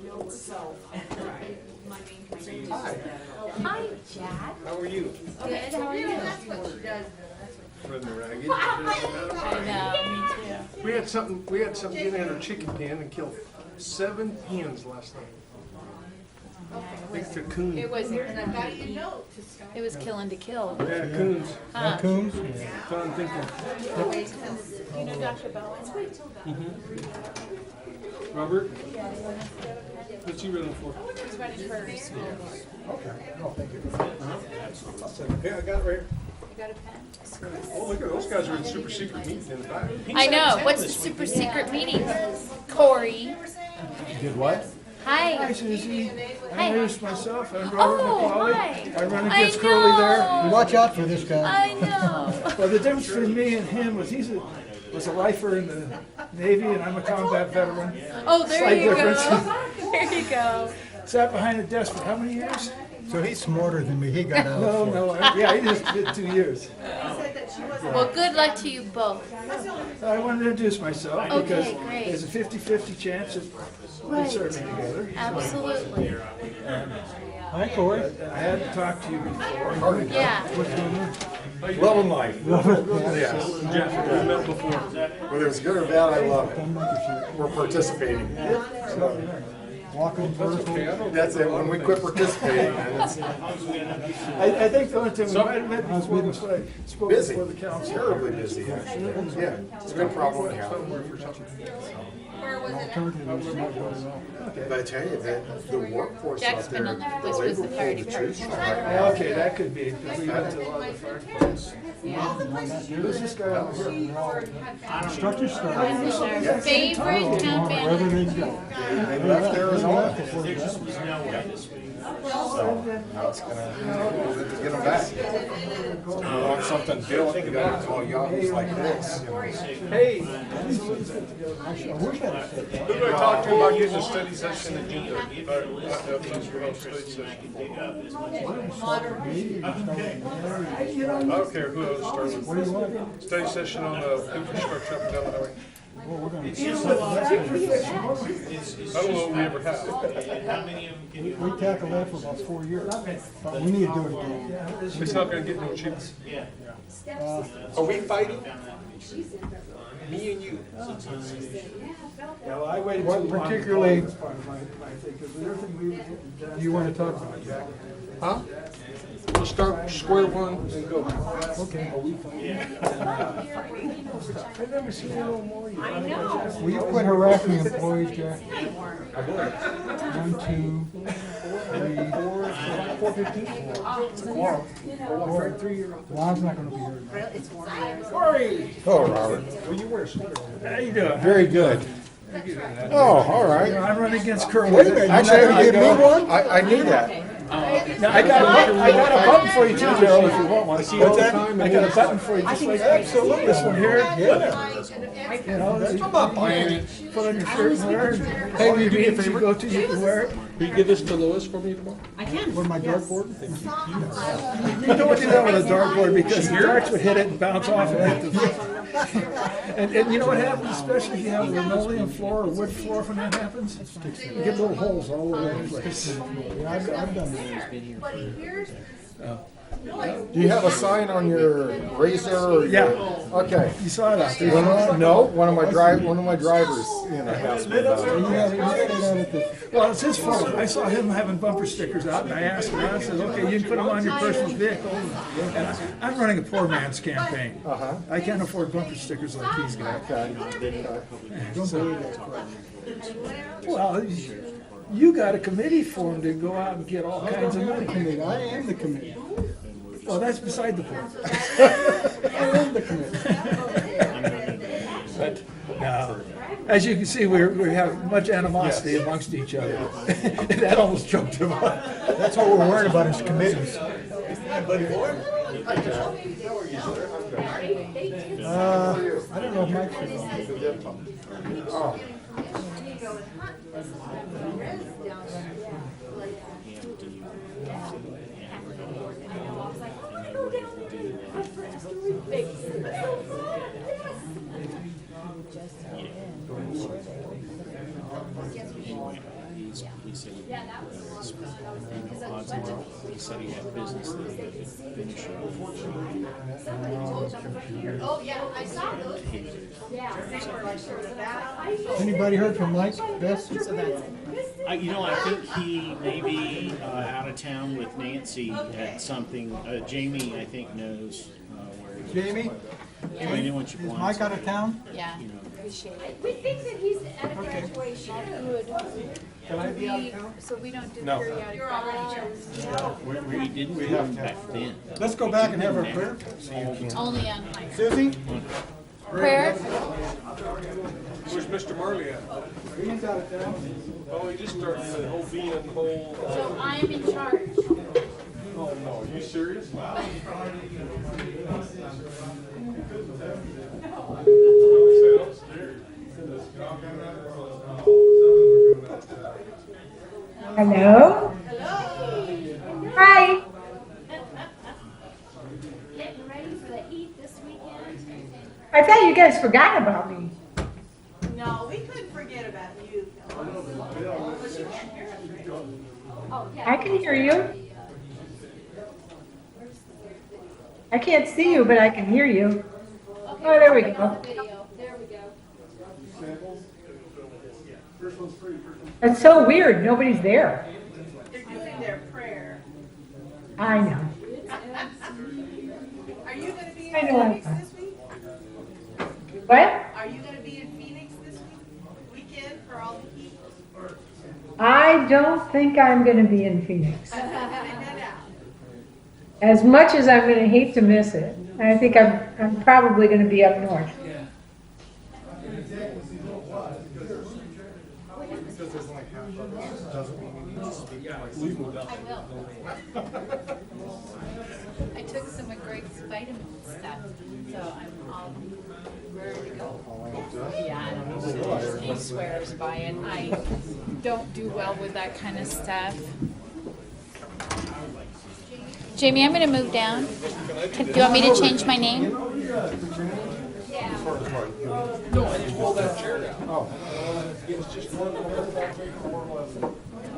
Hi. Hi, Jack. How are you? Good, how are you? From the ragged. I know, me too. We had something get in our chicken pen and kill 7 hens last night. Big cocoon. It was killing to kill. Yeah, coons. Raccoons? Fun thinking. You know Dr. Bowen? Robert? What's you running for? He's running for school board. Okay. Oh, thank you. Yeah, I got it right here. You got a pen? Oh, look at those guys are in super secret meetings in the back. I know. What's the super secret meeting? Corey. Did what? Hi. Hi, Susie. Hi. I introduced myself. I'm Robert Oh, McCauley. hi. I run I against Curly there. know. Watch out for this guy. I know. Well, the difference between me and him was was a lifer in the Navy, and I'm a combat veteran. Oh, there Slight you difference. go. There you go. Sat behind a desk for how many years? So he's smarter than me. He got out. No. Yeah, he just did 2 years. Well, good luck to you both. I wanted to introduce myself Okay, because great. there's a 50-50 chance of we serving together. Absolutely. Hi, Corey. I hadn't talked to you before. Yeah. Love and life. Yes. Jeff, we met before. Whether it's good or bad, I love it. We're participating. Walking vertical. That's it. When we quit participating, then it's I think the only thing we might have met before was when I spoke busy. before the council. Terribly busy, actually. Yeah, it's a good problem to have. But I tell you that the workforce Jack's out been there, on the this was labor the pool to 31st. choose from right now. Okay, that could be, because we went to a lot of the fire departments. Who's this guy over here? Instructor started. Our favorite town Wherever manager. they go. They left Arizona, Before that. so now it's gonna get them back. So we want something built, you gotta call yahoos like this. Hey, I wish I had said that. Who do I talk to about getting a study session agenda? Study session. I don't care who else starts What do you with. want? Study session on the infrastructure up and down the highway. Well, we're gonna. I don't know if we ever have. We tackled that for about 4 years. But we need to do it again. It's not gonna get no cheaper. Are we fighting? Me and you. well, I waited What too long. particularly- That's part of my thing, because everything we were getting done. You want to talk about, Jack? Huh? We'll start square one and go. Okay. I've never seen a little more. I know. Will you quit harassing employees, Jack? 1, 2, 3, 4. Ron's not gonna be here. Corey, Oh, Robert. well, you wear a sweater. How you doing? Very good. Oh, all right. I'm running against Curly. Wait a minute, Actually, you're not gonna give me one? I knew that. Now, I got a button for you too, Gerald, if you want one. What's that? I got a button for you, just like Absolutely. this one here. Yeah. You know, I'm not buying it. put on your shirt and wear it. Hey, you meetings you go to, you can wear it. Will you give this to Lois for me tomorrow? With my dartboard? You don't do that with a dartboard because the darts would hit it and bounce off and hit the. And you know what happens, especially if you have a linoleum floor or wood floor when that happens? You get little holes all over the place. Yeah, I've done that. Do you have a sign on your razor? Or Yeah. Okay. You saw it out there. No, one of my drivers in the house. You got it out at the, Well, it's his fault. I saw him having bumper stickers out, and I asked him, I said, okay, you can put them on your personal vehicle. And I'm running a poor man's campaign. I can't afford bumper stickers like he's got. Well, you got a committee formed to go out and get all kinds of money. committee. I am the committee. Well, that's beside the point. I am the committee. But, no. As you can see, we have much animosity amongst each other. That almost choked him up. That's what we're worried about is committees. I don't know if Mike's Oh. he said, odds are, he said he had business that he could finish it. Oh, yeah, I saw those. Anybody heard from Mike Best? I think he may be out of town with Nancy at something. Jamie, I think, knows where he is. Jamie? Anyone should Is want Mike to- out of town? Yeah. you know, Appreciate it. We think that he's at a graduation. Can I be out of town? So we don't do No. periodic evaluations. we didn't do them back then. Let's go back and have our prayer. Only on high. Susie? Prayer? Where's Mr. Marley at? He's out of town. Oh, he just started the whole being whole. So I am in charge. Oh no, are you serious? Hello? Hi. Getting ready for the heat this weekend? I thought you guys forgot about me. No, we couldn't forget about you. I can hear you. I can't see you, but I can hear you. Oh, there we go. Video, there we go. It's so weird. Nobody's there. They're doing their prayer. I know. Are you gonna be in I know. Phoenix this week? What? Are you gonna be in Phoenix this weekend for all the heat? I don't think I'm going to be in Phoenix. I'm gonna head out. As much as I'm going to hate to miss it, I think I'm probably going to be up north. Because there's only half of us, doesn't mean you need to speak twice. I will. I took some of Greg's vitamin stuff, so I'm all ready to go. Yeah, he swears by it. I don't do well with that kind of stuff. Jamie, I'm going to move down. Do you want me to change my name? No, I just pulled that chair out. Oh.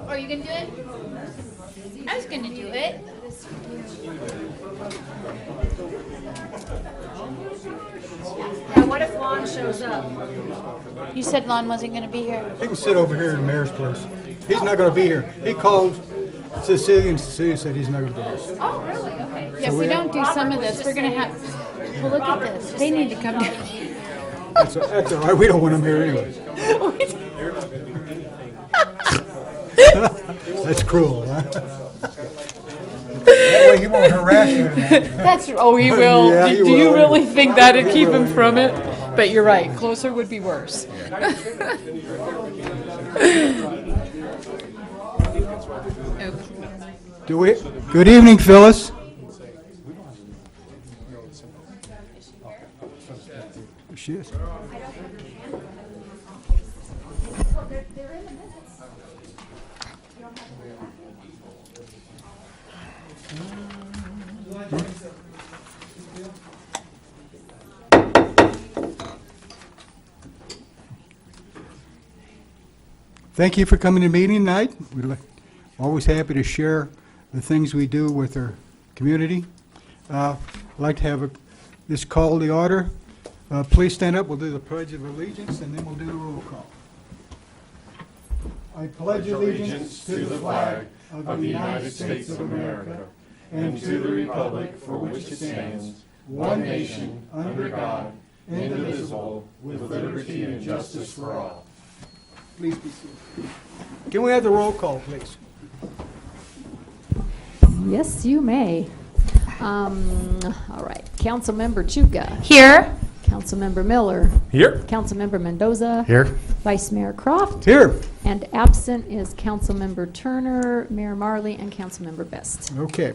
Are you going to do it? I was going to do it. Now, what if Lon shows up? You said Lon wasn't going to be here. He can sit over here in the mayor's place. He's not going to be here. He called Cecilia and Cecilia said he's not going to be here. Oh, really? Okay. Yeah, if we don't do some of this, we're going to have, well, look at this. They need to come down. That's all right. We don't want him here anyway. That's cruel, huh? That way he won't harass you. That's, oh, he will. Yeah, he Do you will. really think that'd keep him from it? But you're right, closer would be worse. Do we? Good evening, Phyllis. She is. Thank you for coming to meeting tonight. We're always happy to share the things we do with our community. I'd like to have this call to order. Please stand up. We'll do the Pledge of Allegiance, and then we'll do the roll call. I pledge allegiance to the flag of the United States of America and to the republic for which it stands, one nation, under God, indivisible, with liberty and justice for all. Please be seated. Can we have the roll call, please? Yes, you may. All right. Councilmember Chuka. Here. Councilmember Miller. Here. Councilmember Mendoza. Here. Vice Mayor Croft. Here. And absent is Councilmember Turner, Mayor Marley, and Councilmember Best. Okay.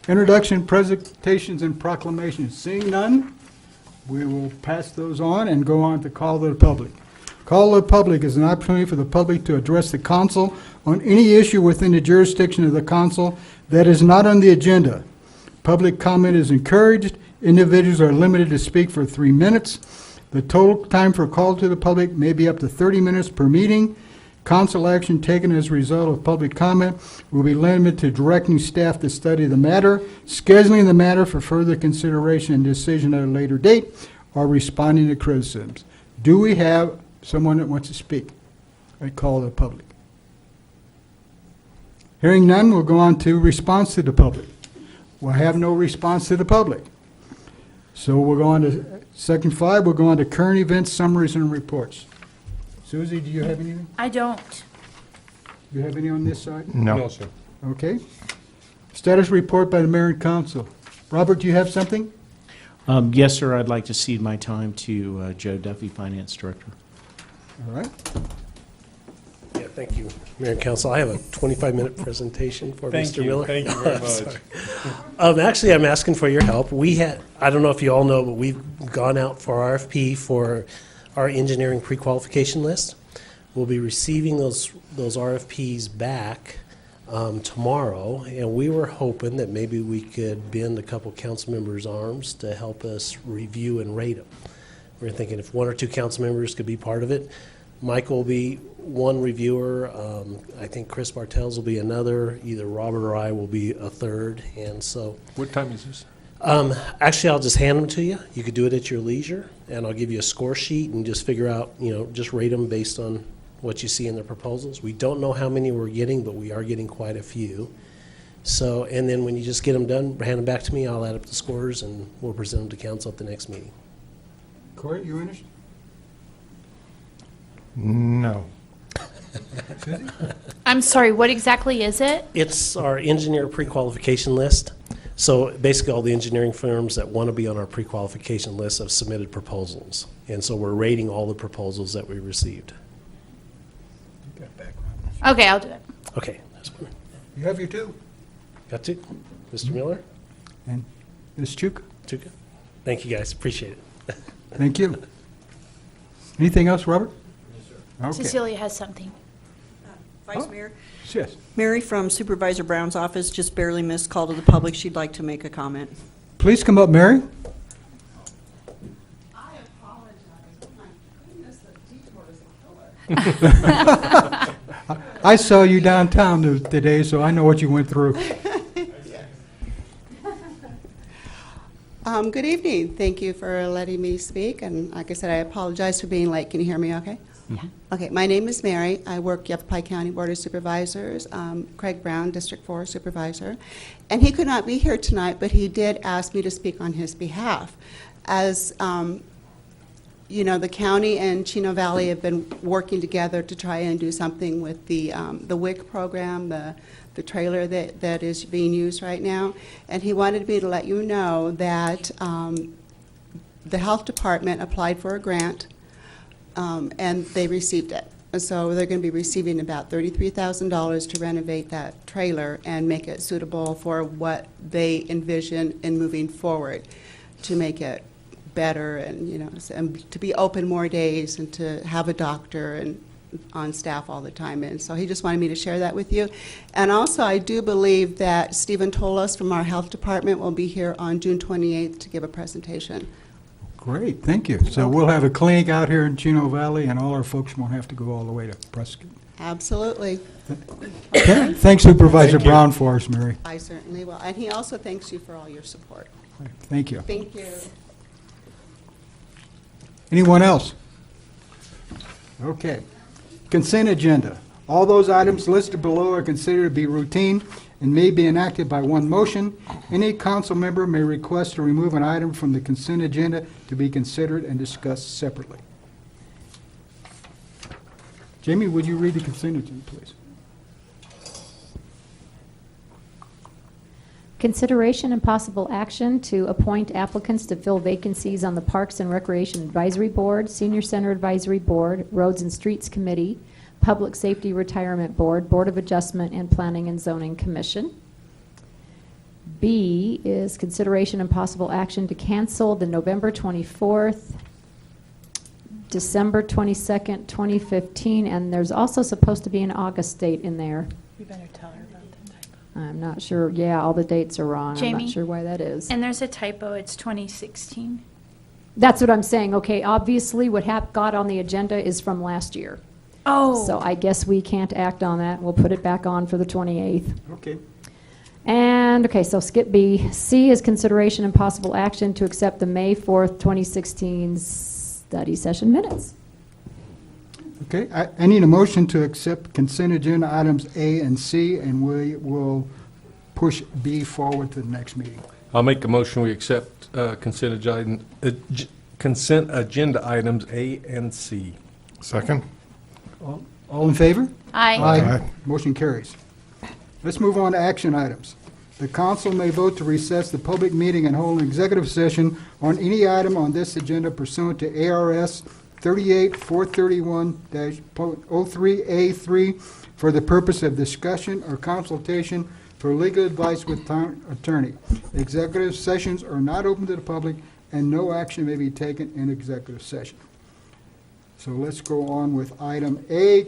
Introduction, presentations, and proclamations. Seeing none, we will pass those on and go on to call to the public. Call to the public is an opportunity for the public to address the council on any issue within the jurisdiction of the council that is not on the agenda. Public comment is encouraged. Individuals are limited to speak for 3 minutes. The total time for call to the public may be up to 30 minutes per meeting. Council action taken as a result of public comment will be limited to directing staff to study the matter, scheduling the matter for further consideration and decision at a later date, or responding to criticisms. Do we have someone that wants to speak? I call the public. Hearing none, we'll go on to response to the public. We'll have no response to the public. So we'll go on to section 5. We'll go on to current events, summaries, and reports. Susie, do you have anything? I don't. Do you have any on this side? No, sir. Okay. Status report by the mayor and council. Robert, do you have something? Yes, sir. I'd like to cede my time to Joe Duffy, Finance Director. All right. Yeah, thank you, Mayor and Council. I have a 25-minute presentation for Mr. Miller. Thank you very much. Actually, I'm asking for your help. I don't know if you all know, but we've gone out for RFP for our engineering pre-qualification list. We'll be receiving those RFPs back tomorrow, and we were hoping that maybe we could bend a couple council members' arms to help us review and rate them. We're thinking if 1 or 2 council members could be part of it. Mike will be one reviewer. I think Chris Bartels will be another. Either Robert or I will be a third. And so, What time is this? actually, I'll just hand them to you. You could do it at your leisure, and I'll give you a score sheet and just figure out, just rate them based on what you see in the proposals. We don't know how many we're getting, but we are getting quite a few. So, and then when you just get them done, hand them back to me. I'll add up the scores, and we'll present them to council at the next meeting. Corey, you finished? No. I'm sorry, what exactly is it? It's our engineer pre-qualification list. So basically, all the engineering firms that want to be on our pre-qualification list have submitted proposals. And so we're rating all the proposals that we received. Okay, I'll do it. Okay, that's fine. You have your 2. Got to? Mr. Miller? And Ms. Chuka? Chuka? Thank you, guys. Appreciate it. Thank you. Anything else, Robert? Okay. Cecilia has something. Vice Mayor? Yes. Mary from Supervisor Brown's office just barely missed call to the public. She'd like to make a comment. Please come up, Mary. I apologize. Oh my goodness, the detour is a killer. I saw you downtown today, so I know what you went through. Good evening. Thank you for letting me speak. And like I said, I apologize for being late. Can you hear me okay? Yeah. Okay, my name is Mary. I work Yavapai County Board of Supervisors. Craig Brown, District 4 Supervisor. And he could not be here tonight, but he did ask me to speak on his behalf. As you know, the county and Chino Valley have been working together to try and do something with the WIC program, the trailer that is being used right now. And he wanted me to let you know that the health department applied for a grant and they received it. So they're going to be receiving about $33,000 to renovate that trailer and make it suitable for what they envision in moving forward to make it better and, and to be open more days and to have a doctor and on staff all the time. And so he just wanted me to share that with you. And also, I do believe that Stephen Tolos from our health department will be here on June 28th to give a presentation. Great, thank you. So we'll have a clinic out here in Chino Valley, and all our folks won't have to go all the way to Prescott. Absolutely. Thanks, Supervisor Brown, for us, Mary. I certainly will. And he also thanks you for all your support. Thank you. Thank you. Anyone else? Okay. Consent agenda. All those items listed below are considered to be routine and may be enacted by one motion. Any council member may request to remove an item from the consent agenda to be considered and discussed separately. Jamie, would you read the consent agenda, please? Consideration and possible action to appoint applicants to fill vacancies on the Parks and Recreation Advisory Board, Senior Center Advisory Board, Roads and Streets Committee, Public Safety Retirement Board, Board of Adjustment, and Planning and Zoning Commission. B is consideration and possible action to cancel the November 24th, December 22nd, 2015, and there's also supposed to be an August date in there. You better tell her about the typo. I'm not sure. Yeah, all the dates are wrong. I'm Jamie? not sure why that is. And there's a typo, it's 2016. That's what I'm saying. Okay, obviously what got on the agenda is from last year. Oh. So I guess we can't act on that. We'll put it back on for the 28th. Okay. And, okay, so skip B. C is consideration and possible action to accept the May 4th, 2016 study session minutes. Okay, I need a motion to accept consent agenda items A and C, and we will push B forward to the next meeting. I'll make a motion, we accept consent agenda items A and C. Second? All in favor? Aye. Aye. Motion carries. Let's move on to action items. The council may vote to recess the public meeting and hold an executive session on any item on this agenda pursuant to ARS 38-431-03A3 for the purpose of discussion or consultation for legal advice with town attorney. Executive sessions are not open to the public, and no action may be taken in executive session. So let's go on with item A,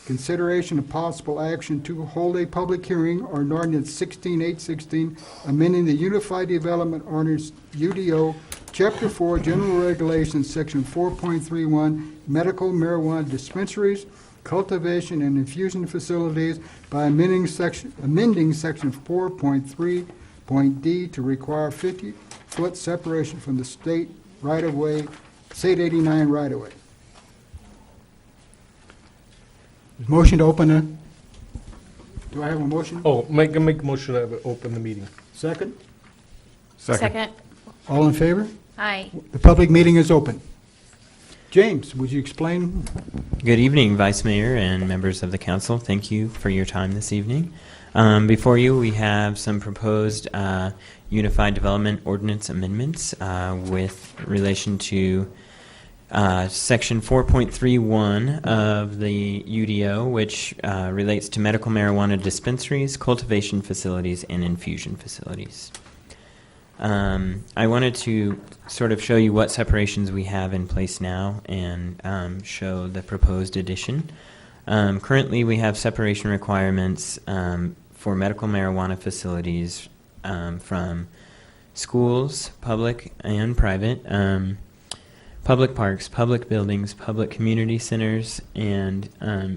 consideration of possible action to hold a public hearing on ordinance 16816, amending the Unified Development Ordinance UDO, Chapter 4, General Regulations, Section 4.31, Medical Marijuana Dispensaries, Cultivation and Infusion Facilities by amending Section 4.3.d to require 50-foot separation from the state right-of-way, State 89 right-of-way. Motion to open the, do I have a motion? Oh, make a motion to open the meeting. Second? Second. All in favor? Aye. The public meeting is open. James, would you explain? Good evening, Vice Mayor and members of the council. Thank you for your time this evening. Before you, we have some proposed Unified Development Ordinance amendments with relation to Section 4.31 of the UDO, which relates to medical marijuana dispensaries, cultivation facilities, and infusion facilities. I wanted to sort of show you what separations we have in place now and show the proposed addition. Currently, we have separation requirements for medical marijuana facilities from schools, public and private, public parks, public buildings, public community centers, and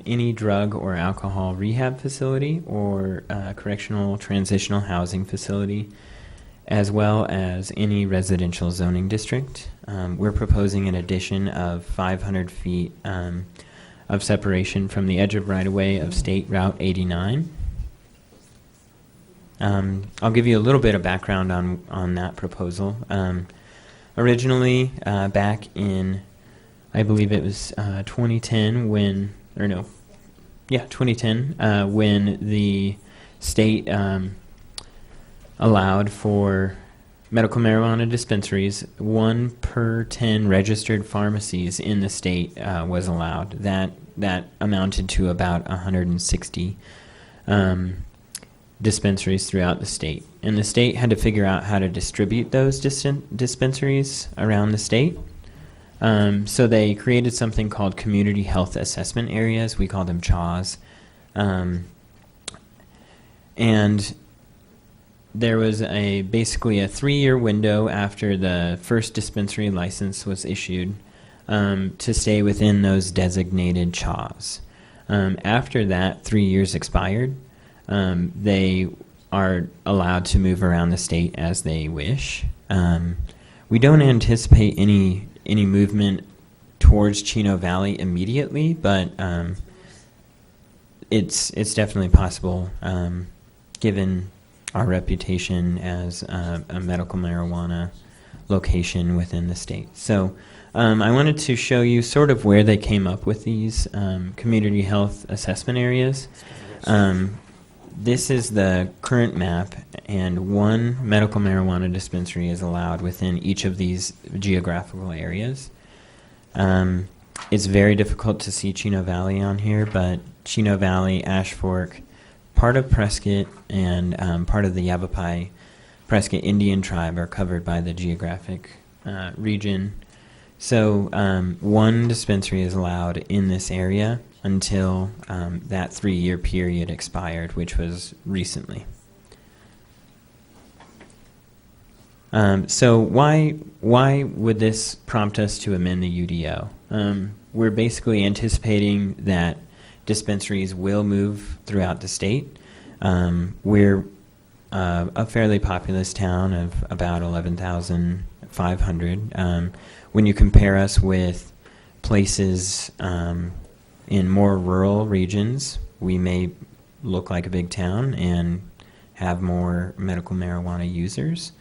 any drug or alcohol rehab facility or correctional transitional housing facility, as well as any residential zoning district. We're proposing an addition of 500 feet of separation from the edge of right-of-way of State Route 89. I'll give you a little bit of background on that proposal. Originally, back in, I believe it was 2010 when, 2010, when the state allowed for medical marijuana dispensaries, 1 per 10 registered pharmacies in the state was allowed. That amounted to about 160 dispensaries throughout the state. And the state had to figure out how to distribute those dispensaries around the state. So they created something called Community Health Assessment Areas. We call them CHAs. And there was basically a 3-year window after the first dispensary license was issued to stay within those designated CHAs. After that 3 years expired, they are allowed to move around the state as they wish. We don't anticipate any movement towards Chino Valley immediately, but it's definitely possible given our reputation as a medical marijuana location within the state. So I wanted to show you sort of where they came up with these community health assessment areas. This is the current map, and 1 medical marijuana dispensary is allowed within each of these geographical areas. It's very difficult to see Chino Valley on here, but Chino Valley, Ash Fork, part of Prescott, and part of the Yavapai Prescott Indian tribe are covered by the geographic region. So 1 dispensary is allowed in this area until that 3-year period expired, which was recently. So why would this prompt us to amend the UDO? We're basically anticipating that dispensaries will move throughout the state. We're a fairly populous town of about 11,500. When you compare us with places in more rural regions, we may look like a big town and have more medical marijuana users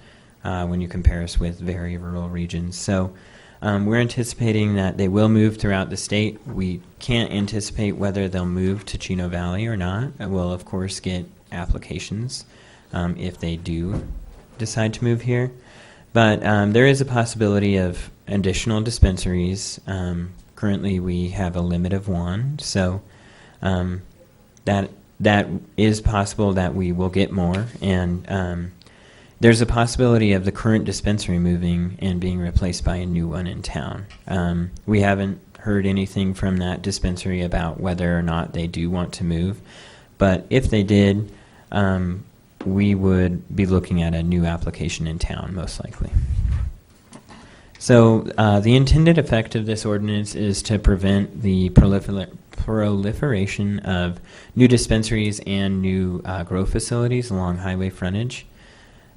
when you compare us with very rural regions. So we're anticipating that they will move throughout the state. We can't anticipate whether they'll move to Chino Valley or not. We'll, of course, get applications if they do decide to move here. But there is a possibility of additional dispensaries. Currently, we have a limit of one, so that is possible that we will get more. And there's a possibility of the current dispensary moving and being replaced by a new one in town. We haven't heard anything from that dispensary about whether or not they do want to move, but if they did, we would be looking at a new application in town, most likely. So the intended effect of this ordinance is to prevent the proliferation of new dispensaries and new grow facilities along highway frontage.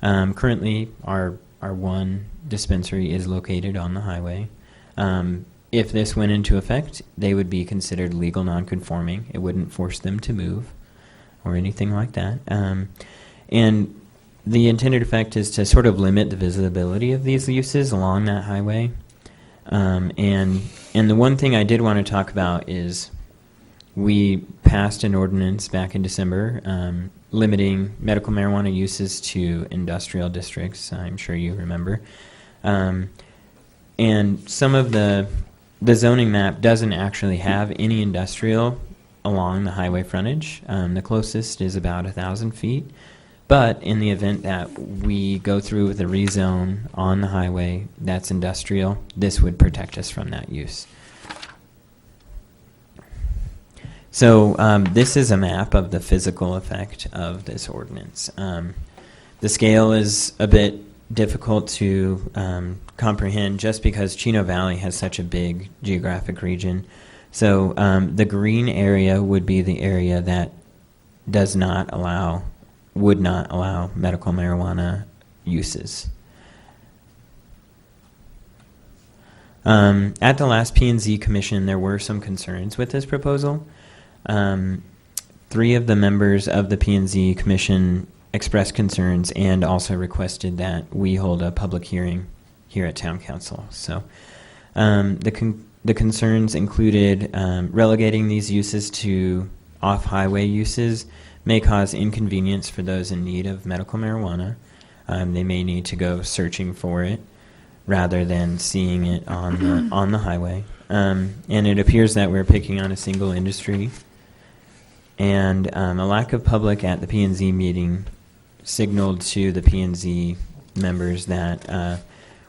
Currently, our one dispensary is located on the highway. If this went into effect, they would be considered legal nonconforming. It wouldn't force them to move or anything like that. And the intended effect is to sort of limit the visibility of these uses along that highway. And the one thing I did want to talk about is we passed an ordinance back in December limiting medical marijuana uses to industrial districts. I'm sure you remember. And some of the zoning map doesn't actually have any industrial along the highway frontage. The closest is about 1,000 feet. But in the event that we go through with a rezone on the highway that's industrial, this would protect us from that use. So this is a map of the physical effect of this ordinance. The scale is a bit difficult to comprehend just because Chino Valley has such a big geographic region. So the green area would be the area that would not allow medical marijuana uses. At the last P&Z Commission, there were some concerns with this proposal. 3 of the members of the P&Z Commission expressed concerns and also requested that we hold a public hearing here at Town Council. So the concerns included relegating these uses to off-highway uses may cause inconvenience for those in need of medical marijuana. They may need to go searching for it rather than seeing it on the highway. And it appears that we're picking on a single industry. And a lack of public at the P&Z meeting signaled to the P&Z members that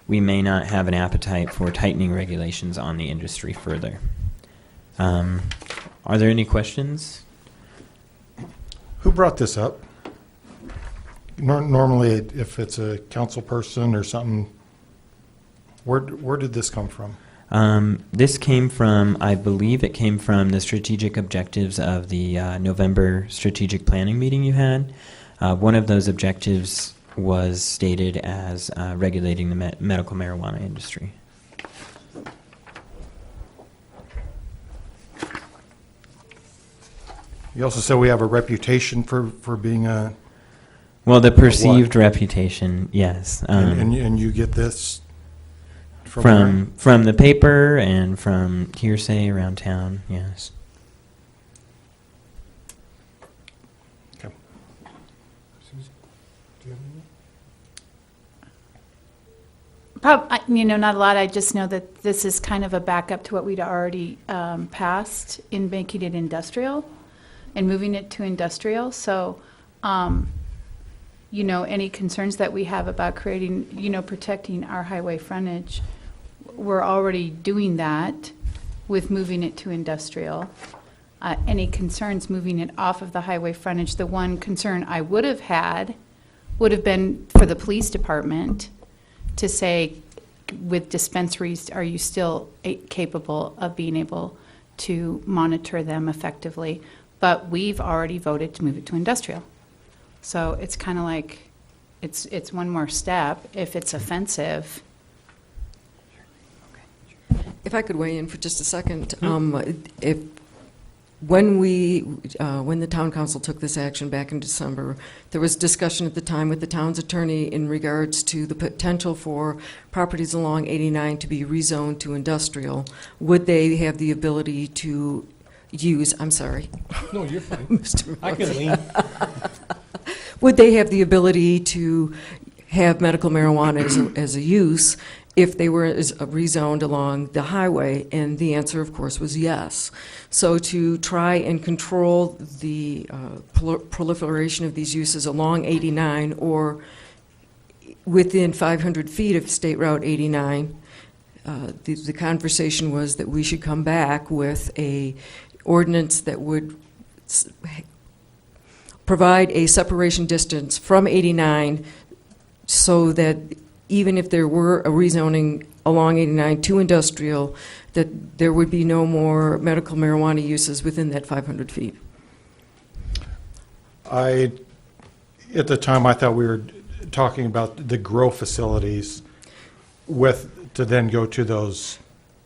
we may not have an appetite for tightening regulations on the industry further. Are there any questions? Who brought this up? Normally, if it's a council person or something, where did this come from? This came from, I believe it came from the strategic objectives of the November strategic planning meeting you had. One of those objectives was stated as regulating the medical marijuana industry. You also said we have a reputation for being a... Well, the perceived reputation, yes. And you get this from the paper and from hearsay around town, yes. Okay. Not a lot. I just know that this is kind of a backup to what we'd already passed in making it industrial and moving it to industrial. So, any concerns that we have about creating, protecting our highway frontage, we're already doing that with moving it to industrial. Any concerns moving it off of the highway frontage, the one concern I would have had would have been for the police department to say, with dispensaries, are you still capable of being able to monitor them effectively? But we've already voted to move it to industrial. So it's kind of like, it's one more step. If it's offensive. If I could weigh in for just a second, when the town council took this action back in December, there was discussion at the time with the town's attorney in regards to the potential for properties along 89 to be rezoned to industrial. Would they have the ability to use, I'm sorry. No, you're fine. Mr. I can lean. Would they have the ability to have medical marijuana as a use if they were rezoned along the highway? And the answer, of course, was yes. So to try and control the proliferation of these uses along 89 or within 500 feet of State Route 89, the conversation was that we should come back with a ordinance that would provide a separation distance from 89 so that even if there were a rezoning along 89 to industrial, that there would be no more medical marijuana uses within that 500 feet. At the time, I thought we were talking about the grow facilities to then go to those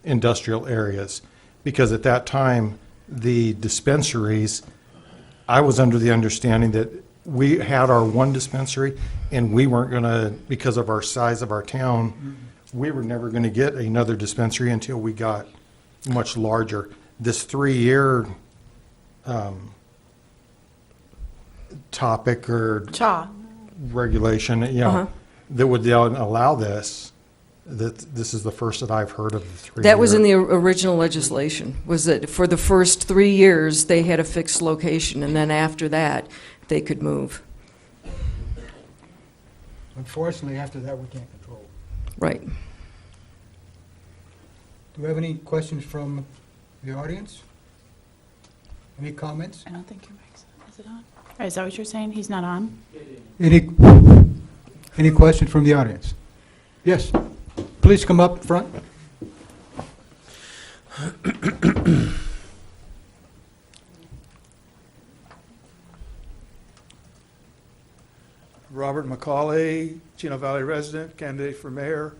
industrial areas. Because at that time, the dispensaries, I was under the understanding that we had our one dispensary and we weren't going to, because of our size of our town, we were never going to get another dispensary until we got much larger. This 3-year topic or regulation, that would allow this, this is the first that I've heard of the 3 That was in the original legislation, was that for the first 3 years, they had a fixed location, and then after that, they could move. Unfortunately, after that, we can't control. Right. Do we have any questions from the audience? Any comments? I don't think your mic's on. Is it on? Is that what you're saying? He's not on? Any questions from the audience? Yes. Please come up front. Robert McCauley, Chino Valley resident, candidate for mayor.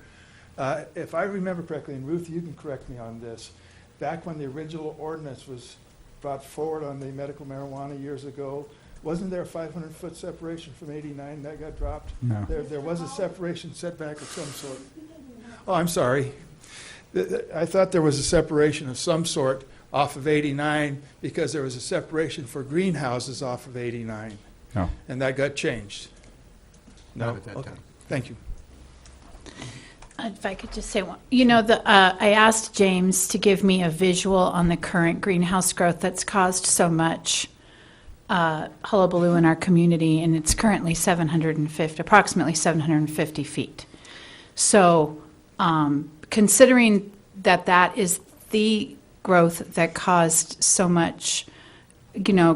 If I remember correctly, and Ruth, you can correct me on this, back when the original ordinance was brought forward on the medical marijuana years ago, wasn't there a 500-foot separation from 89 that got dropped? No. There was a separation setback of some sort. Oh, I'm sorry. I thought there was a separation of some sort off of 89 because there was a separation for greenhouses off of 89. No. And that got changed. No? Not at that Okay. time. Thank you. If I could just say one, I asked James to give me a visual on the current greenhouse growth that's caused so much hullabaloo in our community, and it's currently approximately 750 feet. So, considering that is the growth that caused so much,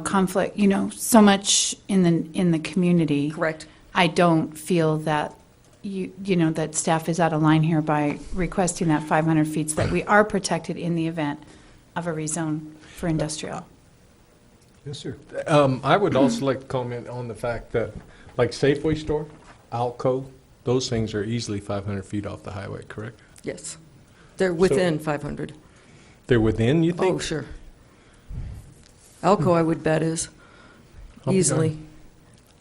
conflict, so much in the community. Correct. I don't feel that that staff is out of line here by requesting that 500 feet so that we are protected in the event of a rezone for industrial. Yes, sir. I would also like to comment on the fact that, like Safeway store, Alco, those things are easily 500 feet off the highway, correct? Yes. They're within 500. They're within, you think? Oh, sure. Alco, I would bet, is easily.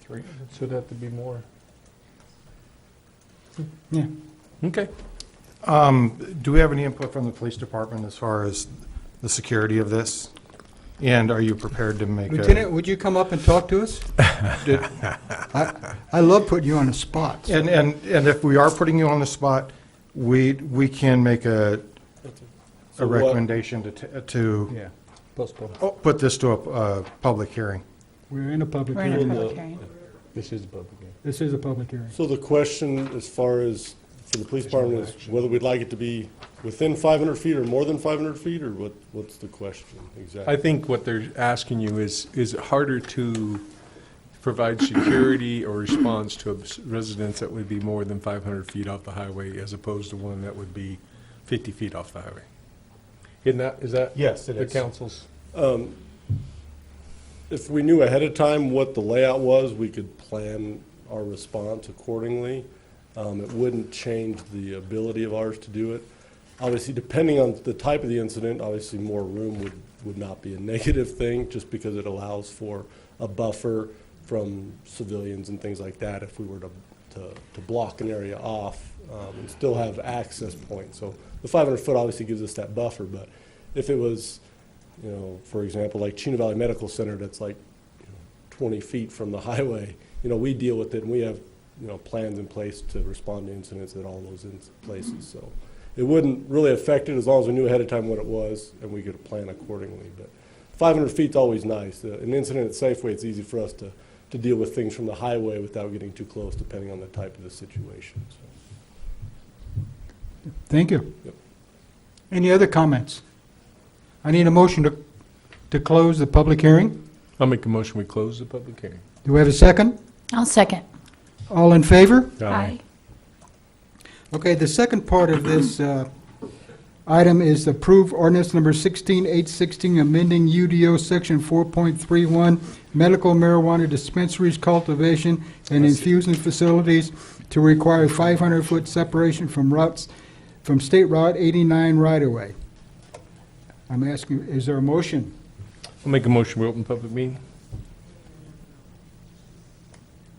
3, so it'd have to be more. Yeah. Okay. Do we have any input from the police department as far as the security of this? And are you prepared to make Lieutenant, would you come up and talk to us? I love putting you on the spot. And if we are putting you on the spot, we can make a recommendation to Postpone. put this to a public hearing. We're in a public We're in a hearing. public hearing. This is a public hearing. This is a public hearing. So the question as far as for the police department is whether we'd like it to be within 500 feet or more than 500 feet, or what's the question exactly? I think what they're asking you is it harder for provide security or response to a residence that would be more than 500 feet off the highway as opposed to one that would be 50 feet off the highway. Is that Yes, it the is. council's? If we knew ahead of time what the layout was, we could plan our response accordingly. It wouldn't change the ability of ours to do it. Obviously, depending on the type of the incident, obviously more room would not be a negative thing, just because it allows for a buffer from civilians and things like that if we were to block an area off and still have access points. So the 500 foot obviously gives us that buffer, but if it was, you know, for example, like Chino Valley Medical Center, that's like 20 feet from the highway, you know, we deal with it and we have, you know, plans in place to respond to incidents at all those places. So it wouldn't really affect it as long as we knew ahead of time what it was and we could plan accordingly. But 500 feet is always nice. An incident at Safeway, it's easy for us to deal with things from the highway without getting too close, depending on the type of the situation. So. Thank you. Yep. Any other comments? I need a motion to close the public hearing. I'll make a motion we close the public hearing. Do we have a second? I'll second. All in favor? Aye. Okay, the second part of this item is approve ordinance number 16816, amending UDO section 4.31, medical marijuana dispensaries, cultivation, and infusion facilities to require 500-foot separation from State Route 89 right-of-way. I'm asking, is there a motion? I'll make a motion we open public meeting.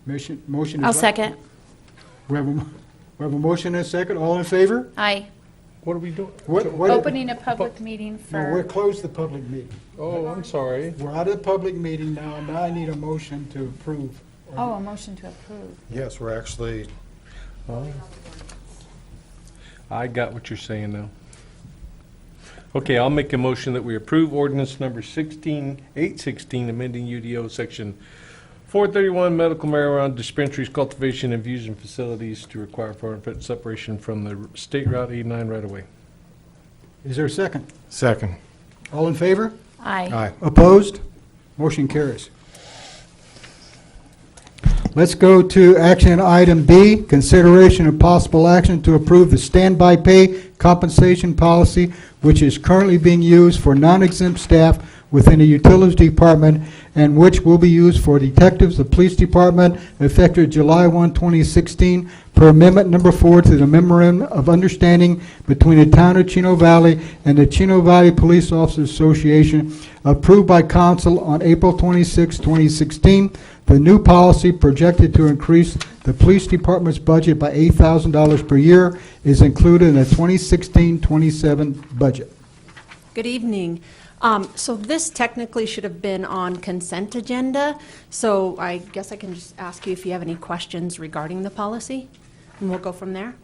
Motion is I'll what? second. We have a motion and a second. All in favor? Aye. What are we doing? Opening a public meeting No, we're for, closed the public meeting. Oh, I'm sorry. We're out of the public meeting now, and now I need a motion to approve. oh, a motion to approve. Yes, we're actually, I got what you're saying now. Okay, I'll make a motion that we approve ordinance number 16816, amending UDO section 431, medical marijuana dispensaries, cultivation, and infusion facilities to require 400-foot separation from the State Route 89 right-of-way. Is there a second? second. All in favor? Aye. Aye. Opposed? Motion carries. Let's go to action item B, consideration of possible action to approve the standby pay compensation policy, which is currently being used for non-exempt staff within the Utilities Department and which will be used for detectives, the Police Department, effective July 1, 2016, per Amendment Number 4 to the Memorandum of Understanding between the Town of Chino Valley and the Chino Valley Police Officers Association, approved by Council on April 26, 2016. The new policy, projected to increase the Police Department's budget by $8,000 per year, is included in the 2016-27 budget. Good evening. So this technically should have been on consent agenda, so I guess I can just ask you if you have any questions regarding the policy, and we'll go from there.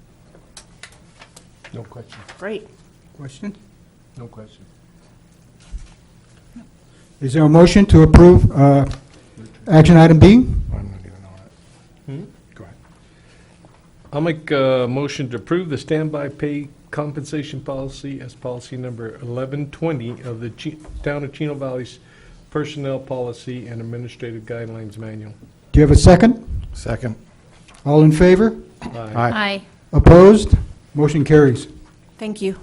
No question. Great. Question? No question. Is there a motion to approve action item B? I'm not even on it. Go ahead. I'll make a motion to approve the standby pay compensation policy as policy number 1120 of the Town of Chino Valley's Personnel Policy and Administrative Guidelines Manual. Do you have a second? Second. All in favor? Aye. Aye. Opposed? Motion carries. Thank you.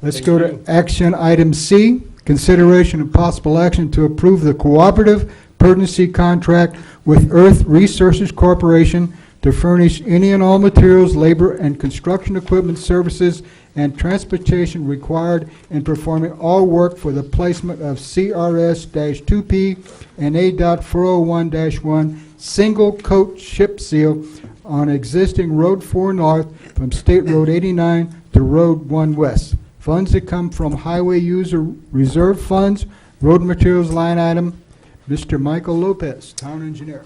Let's Thank go you. to action item C, consideration of possible action to approve the cooperative pertinency contract with Earth Resources Corporation to furnish any and all materials, labor, and construction equipment services and transportation required in performing all work for the placement of CRS-2P and A.401-1 single coat chip seal on existing Road 4 North from State Road 89 to Road 1 West. Funds that come from Highway User Reserve Funds, Road Materials line item. Mr. Michael Lopez, Town Engineer.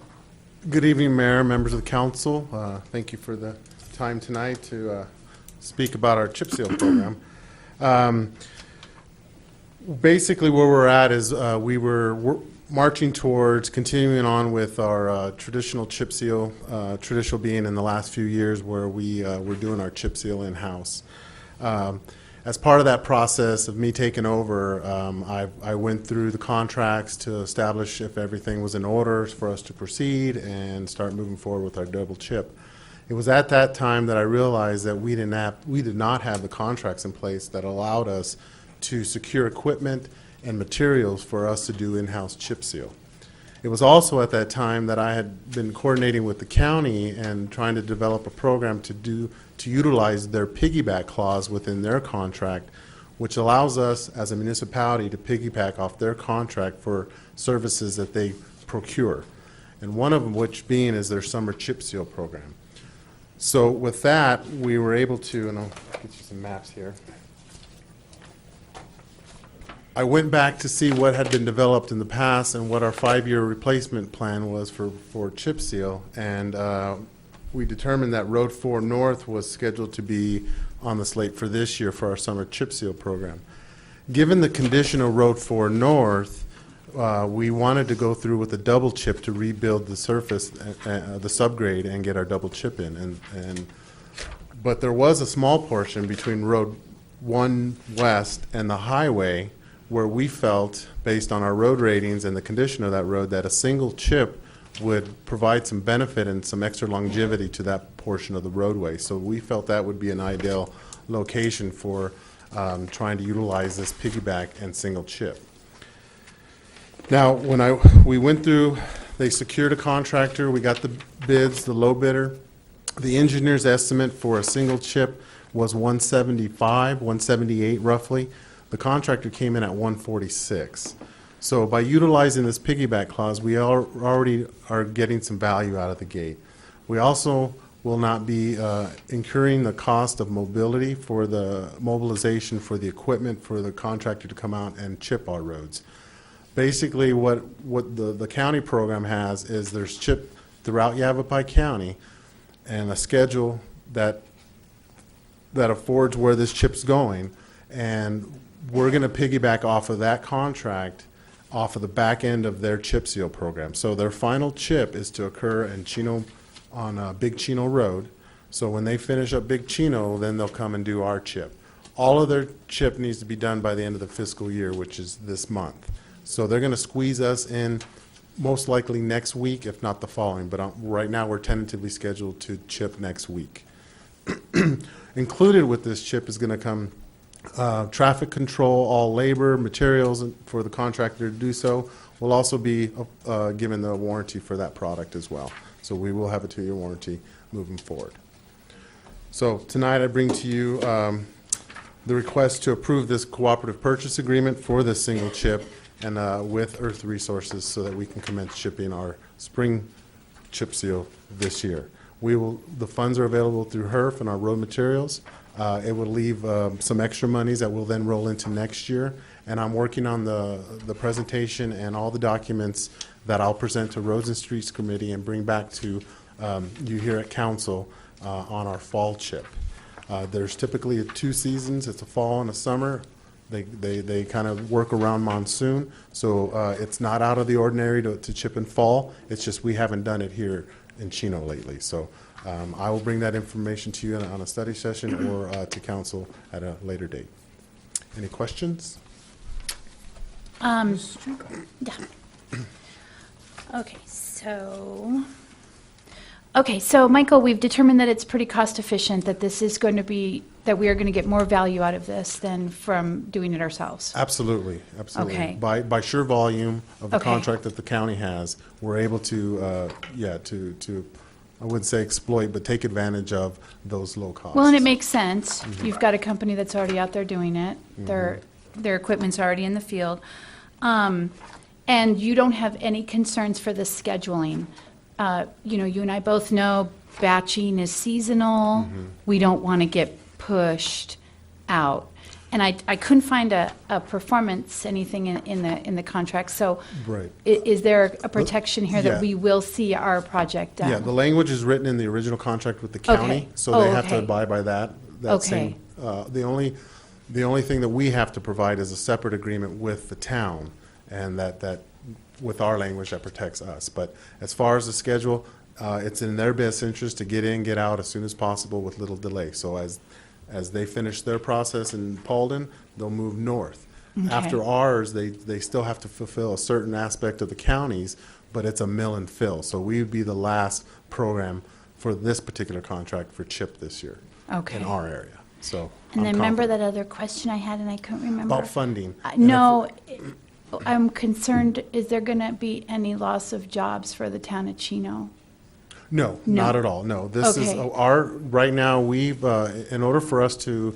Good evening, Mayor, members of the council. Thank you for the time tonight to speak about our chip seal program. Basically, where we're at is we're marching towards continuing on with our traditional chip seal, traditional being in the last few years where we're doing our chip seal in-house. as part of that process of me taking over, I went through the contracts to establish if everything was in order for us to proceed and start moving forward with our double chip. It was at that time that I realized that we did not have the contracts in place that allowed us to secure equipment and materials for us to do in-house chip seal. It was also at that time that I had been coordinating with the county and trying to develop a program to utilize their piggyback clause within their contract, which allows us as a municipality to piggyback off their contract for services that they procure. And one of them which being is their summer chip seal program. So with that, we were able to, and I'll get you some maps here. I went back to see what had been developed in the past and what our 5-year replacement plan was for chip seal. And we determined that Road 4 North was scheduled to be on the slate for this year for our summer chip seal program. Given the condition of Road 4 North, we wanted to go through with a double chip to rebuild the surface, the subgrade, and get our double chip in. But there was a small portion between Road 1 West and the highway where we felt, based on our road ratings and the condition of that road, that a single chip would provide some benefit and some extra longevity to that portion of the roadway. So we felt that would be an ideal location for trying to utilize this piggyback and single chip. Now, when we went through, they secured a contractor, we got the bids, the low bidder. The engineer's estimate for a single chip was 175, 178 roughly. The contractor came in at 146. So by utilizing this piggyback clause, we already are getting some value out of the gate. We also will not be incurring the cost of mobility for the mobilization for the equipment for the contractor to come out and chip our roads. Basically, what the county program has is there's chip throughout Yavapai County and a schedule that affords where this chip's going, and we're going to piggyback off of that contract off of the back end of their chip seal program. So their final chip is to occur in Chino, on Big Chino Road. So when they finish up Big Chino, then they'll come and do our chip. All of their chip needs to be done by the end of the fiscal year, which is this month. So they're going to squeeze us in most likely next week, if not the following. But right now we're tentatively scheduled to chip next week. Included with this chip is going to come traffic control, all labor, materials for the contractor to do so. We'll also be given the warranty for that product as well. So we will have a 2-year warranty moving forward. So tonight I bring to you the request to approve this cooperative purchase agreement for this single chip and with Earth Resources so that we can commence shipping our spring chip seal this year. The funds are available through HERF and our road materials. It will leave some extra monies that will then roll into next year. And I'm working on the presentation and all the documents that I'll present to Roads and Streets Committee and bring back to you here at Council on our fall chip. There's typically 2 seasons. It's a fall and a summer. They kind of work around monsoon. So it's not out of the ordinary to chip in fall. It's just we haven't done it here in Chino lately. So I will bring that information to you on a study session or to council at a later date. Any questions? Yeah. Okay, so Michael, we've determined that it's pretty cost efficient, that this is going to be, that we are going to get more value out of this than from doing it ourselves. Absolutely, absolutely. Okay. By sheer volume of the Okay. contract that the county has, we're able to, I wouldn't say exploit, but take advantage of those low costs. Well, and it makes sense. You've got a company that's already out there doing it. Their equipment's already in the field. And you don't have any concerns for the scheduling. You and I both know batching is seasonal. We don't want to get pushed out. And I couldn't find a performance, anything in the contract. So Right. Is there a protection here Yeah. that we will see our project done? Yeah, the language is written in the original contract with the county, Okay. so they have to Okay. abide by that. Okay. The only thing that we have to provide is a separate agreement with the town, and that with our language that protects us. But as far as the schedule, it's in their best interest to get in, get out as soon as possible with little delay. So As they finish their process in Paulden, they'll move north. Okay. After ours, they still have to fulfill a certain aspect of the counties, but it's a mill and fill. So we would be the last program for this particular contract for CHIP this year Okay. in our area. So And then I'm remember confident. that other question I had and I couldn't remember? About funding. No, I'm concerned, is there going to be any loss of jobs for the town of Chino? No, No. not at all. No, this is Okay. right now, we've, in order for us to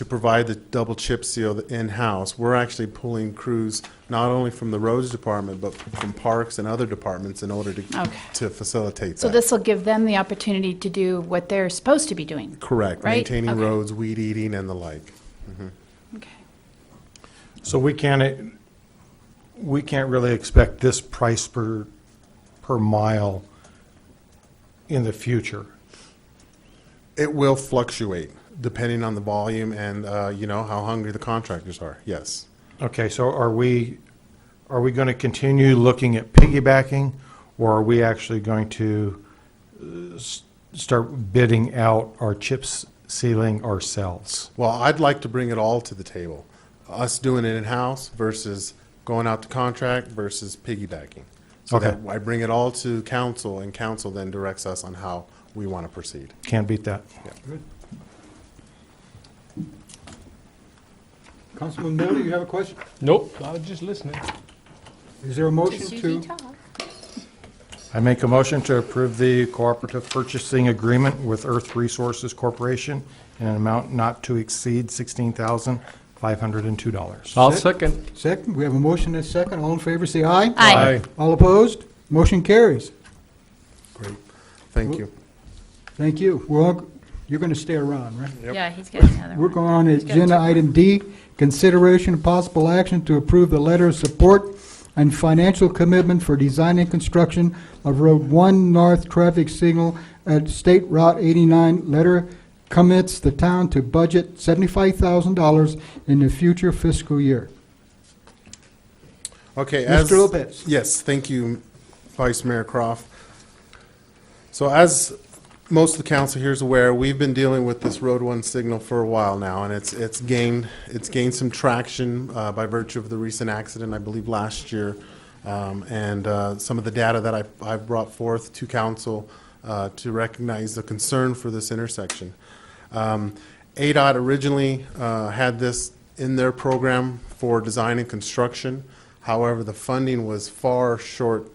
provide the double chip seal in-house, we're actually pulling crews not only from the roads department, but from parks and other departments in order to facilitate So that. this will give them the opportunity to do what they're supposed to be doing? Correct, right? maintaining Okay. roads, weed eating, and the like. Mhm. So we can't really expect this price per mile in the future. It will fluctuate depending on the volume and, how hungry the contractors are, yes. Okay, so are we going to continue looking at piggybacking, or are we actually going to start bidding out our chips sealing ourselves? Well, I'd like to bring it all to the table. Us doing it in-house versus going out to contract versus piggybacking. So Okay. that I bring it all to council, and council then directs us on how we want to proceed. Can't beat that. Yeah. Councilman Miller, you have a question? Nope, I was just listening. Is there a motion Just to? usually talk. I make a motion to approve the cooperative purchasing agreement with Earth Resources Corporation in an amount not to exceed $16,502. I'll second. Second, we have a motion and a second. All in favor, say aye. Aye. All opposed? Motion carries. Great. Thank you. Thank you. You're going to stay around, right? Yeah, he's getting another We're one. going on to He's got agenda two. item D, consideration of possible action to approve the letter of support and financial commitment for design and construction of Road 1 North traffic signal at State Route 89. Letter commits the town to budget $75,000 in the future fiscal year. Okay. Mr. Lopez. Yes, thank you, Vice Mayor Croft. So as most of the council here is aware, we've been dealing with this Road 1 signal for a while now, and it's gained some traction by virtue of the recent accident, I believe, last year, and some of the data that I've brought forth to council to recognize the concern for this intersection. ADOT originally had this in their program for design and construction. However, the funding was far short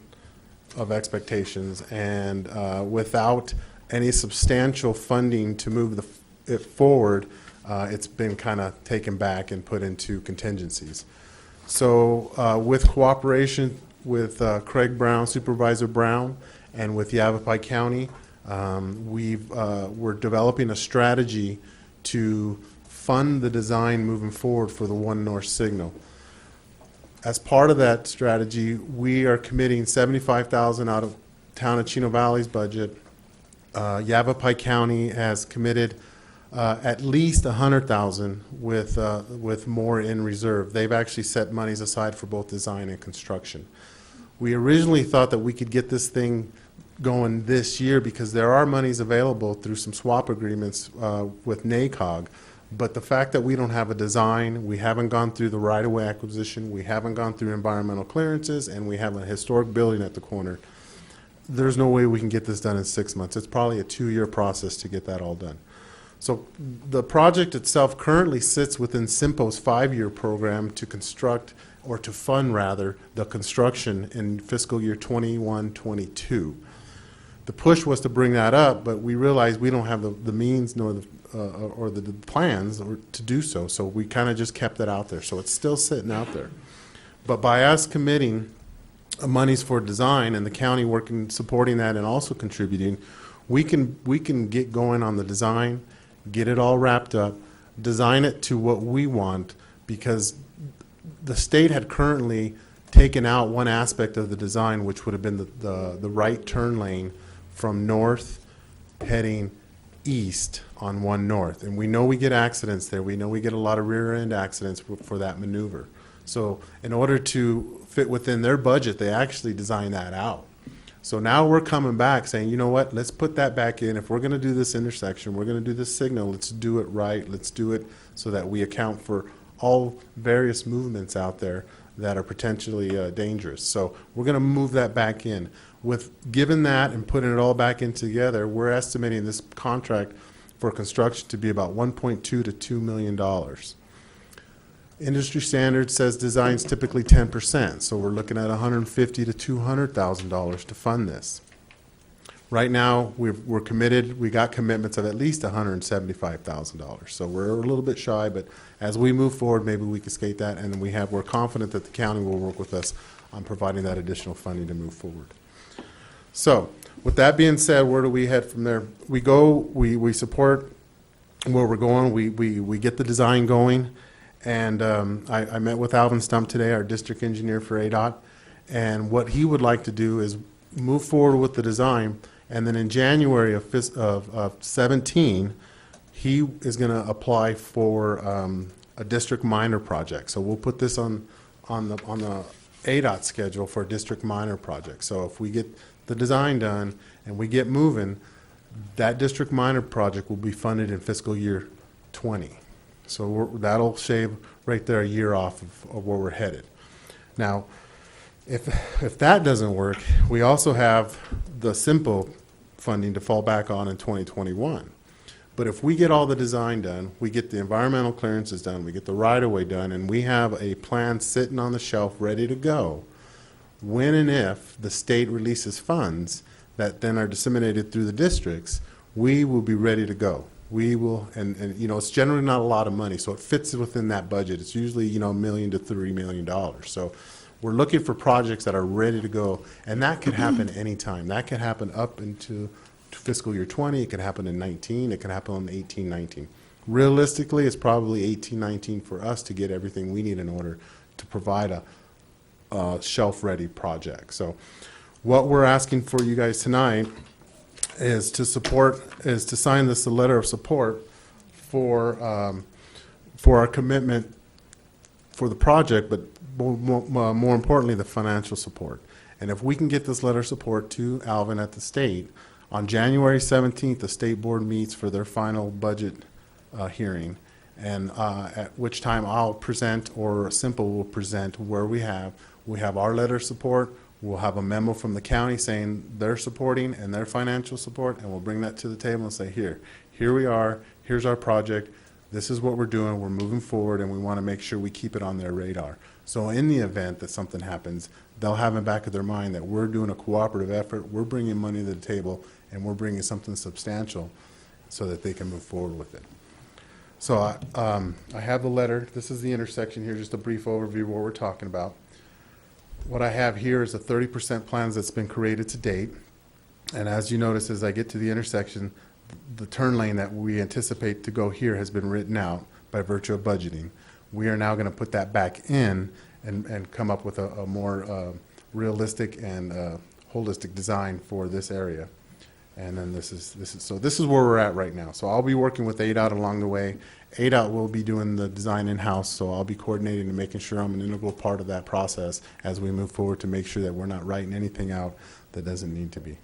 of expectations, and without any substantial funding to move it forward, it's been kind of taken back and put into contingencies. So with cooperation with Craig Brown, Supervisor Brown, and with Yavapai County, we're developing a strategy to fund the design moving forward for the 1 North signal. As part of that strategy, we are committing $75,000 out of Town of Chino Valley's budget. Yavapai County has committed at least $100,000 with more in reserve. They've actually set monies aside for both design and construction. We originally thought that we could get this thing going this year because there are monies available through some swap agreements with NACOG. But the fact that we don't have a design, we haven't gone through the right-of-way acquisition, we haven't gone through environmental clearances, and we have a historic building at the corner, there's no way we can get this done in 6 months. It's probably a 2-year process to get that all done. So the project itself currently sits within SIMPO's 5-year program to construct, or to fund rather, the construction in fiscal year 21-22. The push was to bring that up, but we realized we don't have the means nor the plans to do so. So we kind of just kept it out there. So it's still sitting out there. But by us committing monies for design and the county working, supporting that and also contributing, we can get going on the design, get it all wrapped up, design it to what we want, because the state had currently taken out one aspect of the design, which would have been the right turn lane from north heading east on 1 North. And we know we get accidents there. We know we get a lot of rear end accidents for that maneuver. So in order to fit within their budget, they actually designed that out. So now we're coming back saying, you know what, let's put that back in. If we're going to do this intersection, we're going to do this signal, let's do it right. Let's do it so that we account for all various movements out there that are potentially dangerous. So we're going to move that back in. With given that and putting it all back in together, we're estimating this contract for construction to be about $1.2 to $2 million. Industry standard says design's typically 10%, so we're looking at $150,000 to $200,000 to fund this. Right now, we're committed. We got commitments of at least $175,000, so we're a little bit shy. But as we move forward, maybe we can skate that, and we're confident that the county will work with us on providing that additional funding to move forward. So, with that being said, where do we head from there? We support where we're going. We get the design going. And I met with Alvin Stump today, our district engineer for ADOT, and what he would like to do is move forward with the design, and then in January of 17, he is going to apply for a district minor project. So we'll put this on the ADOT schedule for a district minor project. So if we get the design done and we get moving, that district minor project will be funded in fiscal year 20. So that'll shave right there a year off of where we're headed. Now, if that doesn't work, we also have the simple funding to fall back on in 2021. But if we get all the design done, we get the environmental clearances done, we get the right-of-way done, and we have a plan sitting on the shelf ready to go, when and if the state releases funds that then are disseminated through the districts, we will be ready to go. We will, and you know, it's generally not a lot of money, so it fits within that budget. It's usually, you know, $1 million to $3 million. So we're looking for projects that are ready to go, and that could happen anytime. That could happen up into fiscal year 20. It could happen in 19. It could happen in 18, 19. Realistically, it's probably 18, 19 for us to get everything we need in order to provide a shelf-ready project. So what we're asking for you guys tonight is to sign this a letter of support for our commitment for the project, but more importantly, the financial support. And if we can get this letter of support to Alvin at the state, on January 17th, the state board meets for their final budget hearing, and at which time I'll present, or Simple will present, where we have our letter of support. We'll have a memo from the county saying they're supporting and their financial support, and we'll bring that to the table and say, here we are, here's our project, this is what we're doing, we're moving forward, and we want to make sure we keep it on their radar. So in the event that something happens, they'll have in the back of their mind that we're doing a cooperative effort, we're bringing money to the table, and we're bringing something substantial so that they can move forward with it. So I have the letter. This is the intersection here, just a brief overview of what we're talking about. What I have here is the 30% plans that's been created to date. And as you notice, as I get to the intersection, the turn lane that we anticipate to go here has been written out by virtue of budgeting. We are now going to put that back in and come up with a more realistic and holistic design for this area. And then this is where we're at right now. So I'll be working with ADOT along the way. ADOT will be doing the design in-house, so I'll be coordinating and making sure I'm an integral part of that process as we move forward to make sure that we're not writing anything out that doesn't need to be.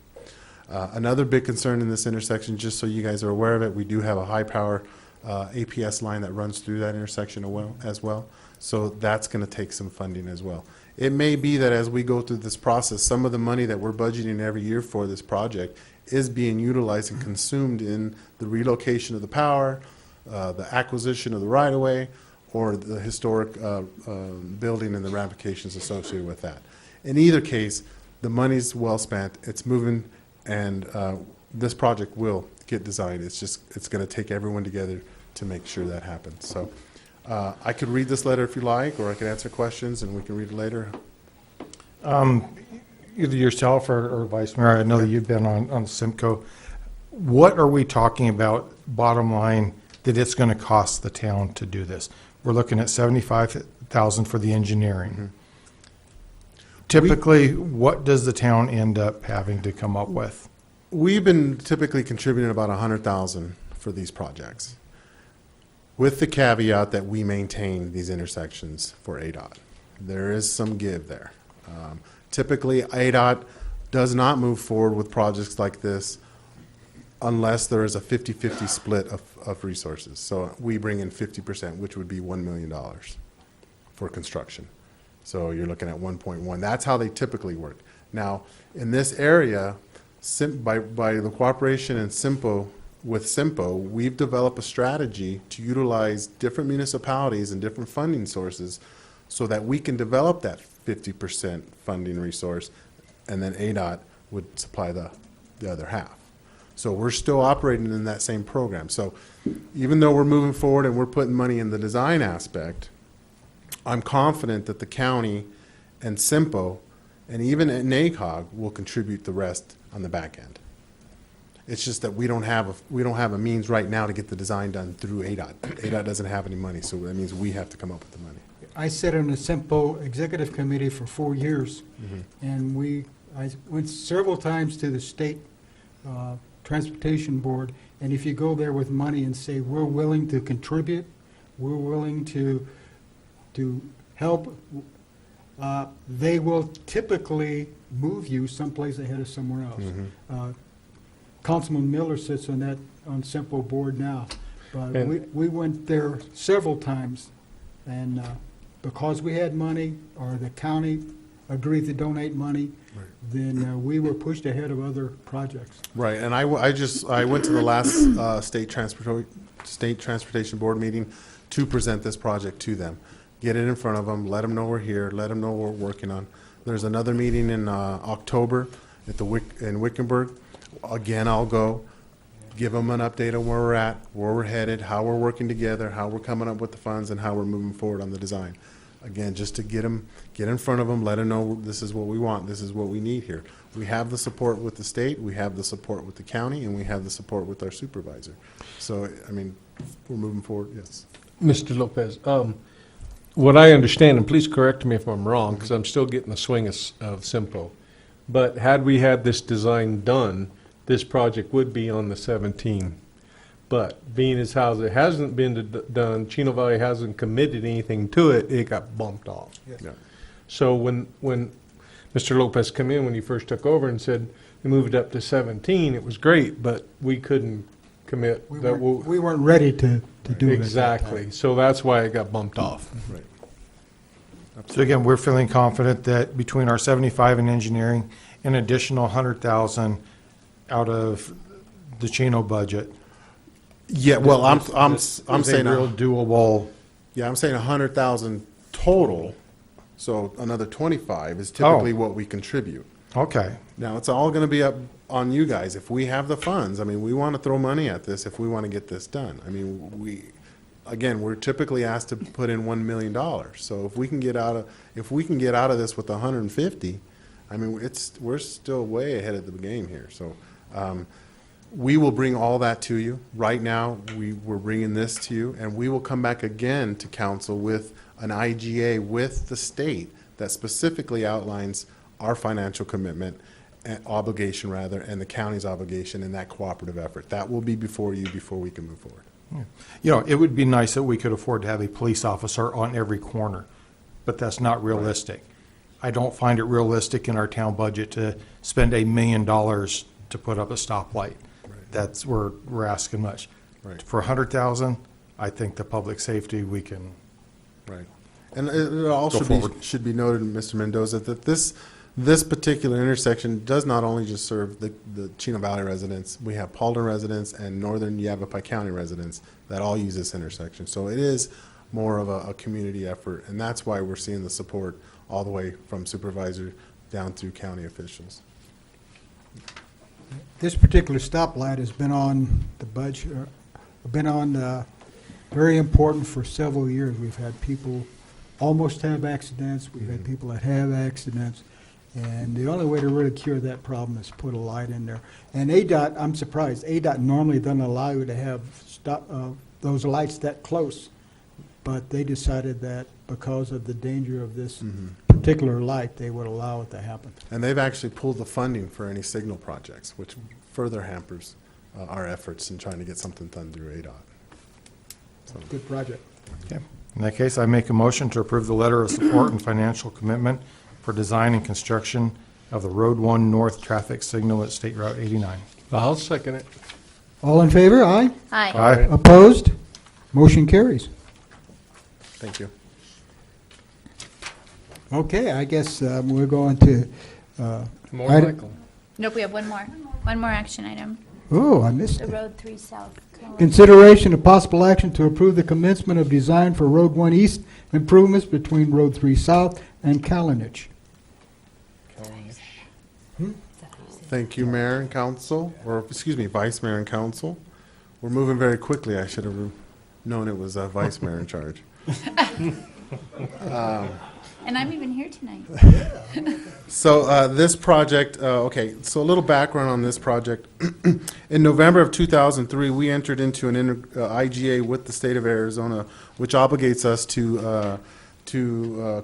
Another big concern in this intersection, just so you guys are aware of it, we do have a high-power APS line that runs through that intersection as well. So that's going to take some funding as well. It may be that as we go through this process, some of the money that we're budgeting every year for this project is being utilized and consumed in the relocation of the power, the acquisition of the right-of-way, or the historic building and the ramifications associated with that. In either case, the money's well spent, it's moving, and this project will get designed. It's going to take everyone together to make sure that happens. So I could read this letter if you like, or I could answer questions and we can read it later. Either yourself or Vice Mayor, I know that you've been on Simcoe. What are we talking about, bottom line, that it's going to cost the town to do this? We're looking at $75,000 for the engineering. Mm-hmm. Typically, what does the town end up having to come up with? We've been typically contributing about $100,000 for these projects, with the caveat that we maintain these intersections for ADOT. There is some give there. Typically, ADOT does not move forward with projects like this unless there is a 50-50 split of resources. So we bring in 50%, which would be $1 million for construction. So you're looking at 1.1. That's how they typically work. Now, in this area, by the cooperation and with SIMPO, we've developed a strategy to utilize different municipalities and different funding sources so that we can develop that 50% funding resource, and then ADOT would supply the other half. So we're still operating in that same program. So even though we're moving forward and we're putting money in the design aspect, I'm confident that the county and SIMPO and even at NACOG will contribute the rest on the back end. It's just that we don't have a means right now to get the design done through ADOT. ADOT doesn't have any money, so that means we have to come up with the money. I sat on the SIMPO executive committee for 4 years, and I went several times to the state transportation board, and if you go there with money and say, we're willing to contribute, we're willing to help, they will typically move you someplace ahead of somewhere else. Councilman Miller sits on SIMPO board now, but we went there several times, and because we had money, or the county agreed to donate money, then we were pushed ahead of other projects. Right, and I went to the last state transportation board meeting to present this project to them, get it in front of them, let them know we're here, let them know what we're working on. There's another meeting in October at in Wickenburg. Again, I'll go give them an update on where we're at, where we're headed, how we're working together, how we're coming up with the funds, and how we're moving forward on the design. Again, just to get in front of them, let them know this is what we want, this is what we need here. We have the support with the state, we have the support with the county, and we have the support with our supervisor. So, I mean, we're moving forward, yes. Mr. Lopez, what I understand, and please correct me if I'm wrong, because I'm still getting the swing of SIMPO, but had we had this design done, this project would be on the 17. But being as how it hasn't been done, Chino Valley hasn't committed anything to it, it got bumped off. Yes. Yeah. So when Mr. Lopez came in, when he first took over and said we moved up to 17, it was great, but we couldn't commit. We weren't ready to do it. Exactly. So that's why it got bumped off. Right. So again, we're feeling confident that between our 75 in engineering, an additional 100,000 out of the Chino budget. Yeah, well, I'm saying real doable. Yeah, I'm saying 100,000 total. So another 25 is typically what we contribute. Okay. Now it's all going to be up on you guys. If we have the funds, I mean, we want to throw money at this if we want to get this done. I mean, we're typically asked to put in $1 million. So if we can get out of this with 150, I mean, we're still way ahead of the game here. So. We will bring all that to you. Right now, we're bringing this to you, and we will come back again to council with an IGA with the state that specifically outlines our financial commitment, and obligation rather, and the county's obligation in that cooperative effort. That will be before you before we can move forward. Yeah. You know, it would be nice that we could afford to have a police officer on every corner, but that's not realistic. Right. I don't find it realistic in our town budget to spend $1 million to put up a stoplight. That's where we're asking much. Right. For 100,000, I think the public safety we can. Right. And it also should be noted, Mr. Mendoza, that this particular intersection does not only just serve the Chino Valley residents. We have Paulden residents and northern Yavapai County residents that all use this intersection. So it is more of a community effort, and that's why we're seeing the support all the way from supervisor down through county officials. This particular stoplight has been on the budget, very important for several years. We've had people almost have accidents. We've had people that have accidents. And the only way to really cure that problem is put a light in there. And ADOT, I'm surprised, ADOT normally doesn't allow you to have those lights that close. But they decided that because of the danger of this particular light, they would allow it to happen. And they've actually pulled the funding for any signal projects, which further hampers our efforts in trying to get something done through ADOT. So. Good project. Okay. In that case, I make a motion to approve the letter of support and financial commitment for design and construction of the Road 1 North traffic signal at State Route 89. I'll second it. All in favor? Aye. Aye. Aye. Opposed? Motion carries. Thank you. Okay, I guess we're going to. More item- Michael. Nope, we have one more. One more action item. Oh, I missed The it. Road 3 South. Consideration of possible action to approve the commencement of design for Road 1 East improvements between Road 3 South and Kalinich. Thank you, Mayor and Council, or excuse me, Vice Mayor and Council. We're moving very quickly. I should have known it was Vice Mayor in charge. And I'm even here tonight. So this project, okay, so a little background on this project. In November of 2003, we entered into an IGA with the state of Arizona, which obligates us to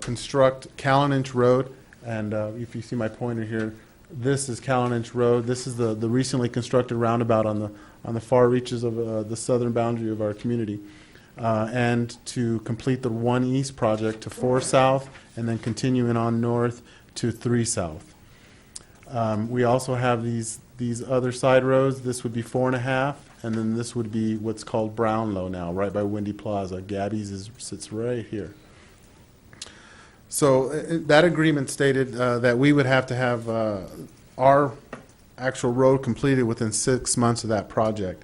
construct Kalinich Road. And if you see my pointer here, this is Kalinich Road. This is the recently constructed roundabout on the far reaches of the southern boundary of our community. And to complete the 1 East project to 4 South, and then continuing on north to 3 South. We also have these other side roads. This would be 4.5, and then this would be what's called Brownlow now, right by Windy Plaza. Gabby's sits right here. So that agreement stated that we would have to have our actual road completed within 6 months of that project.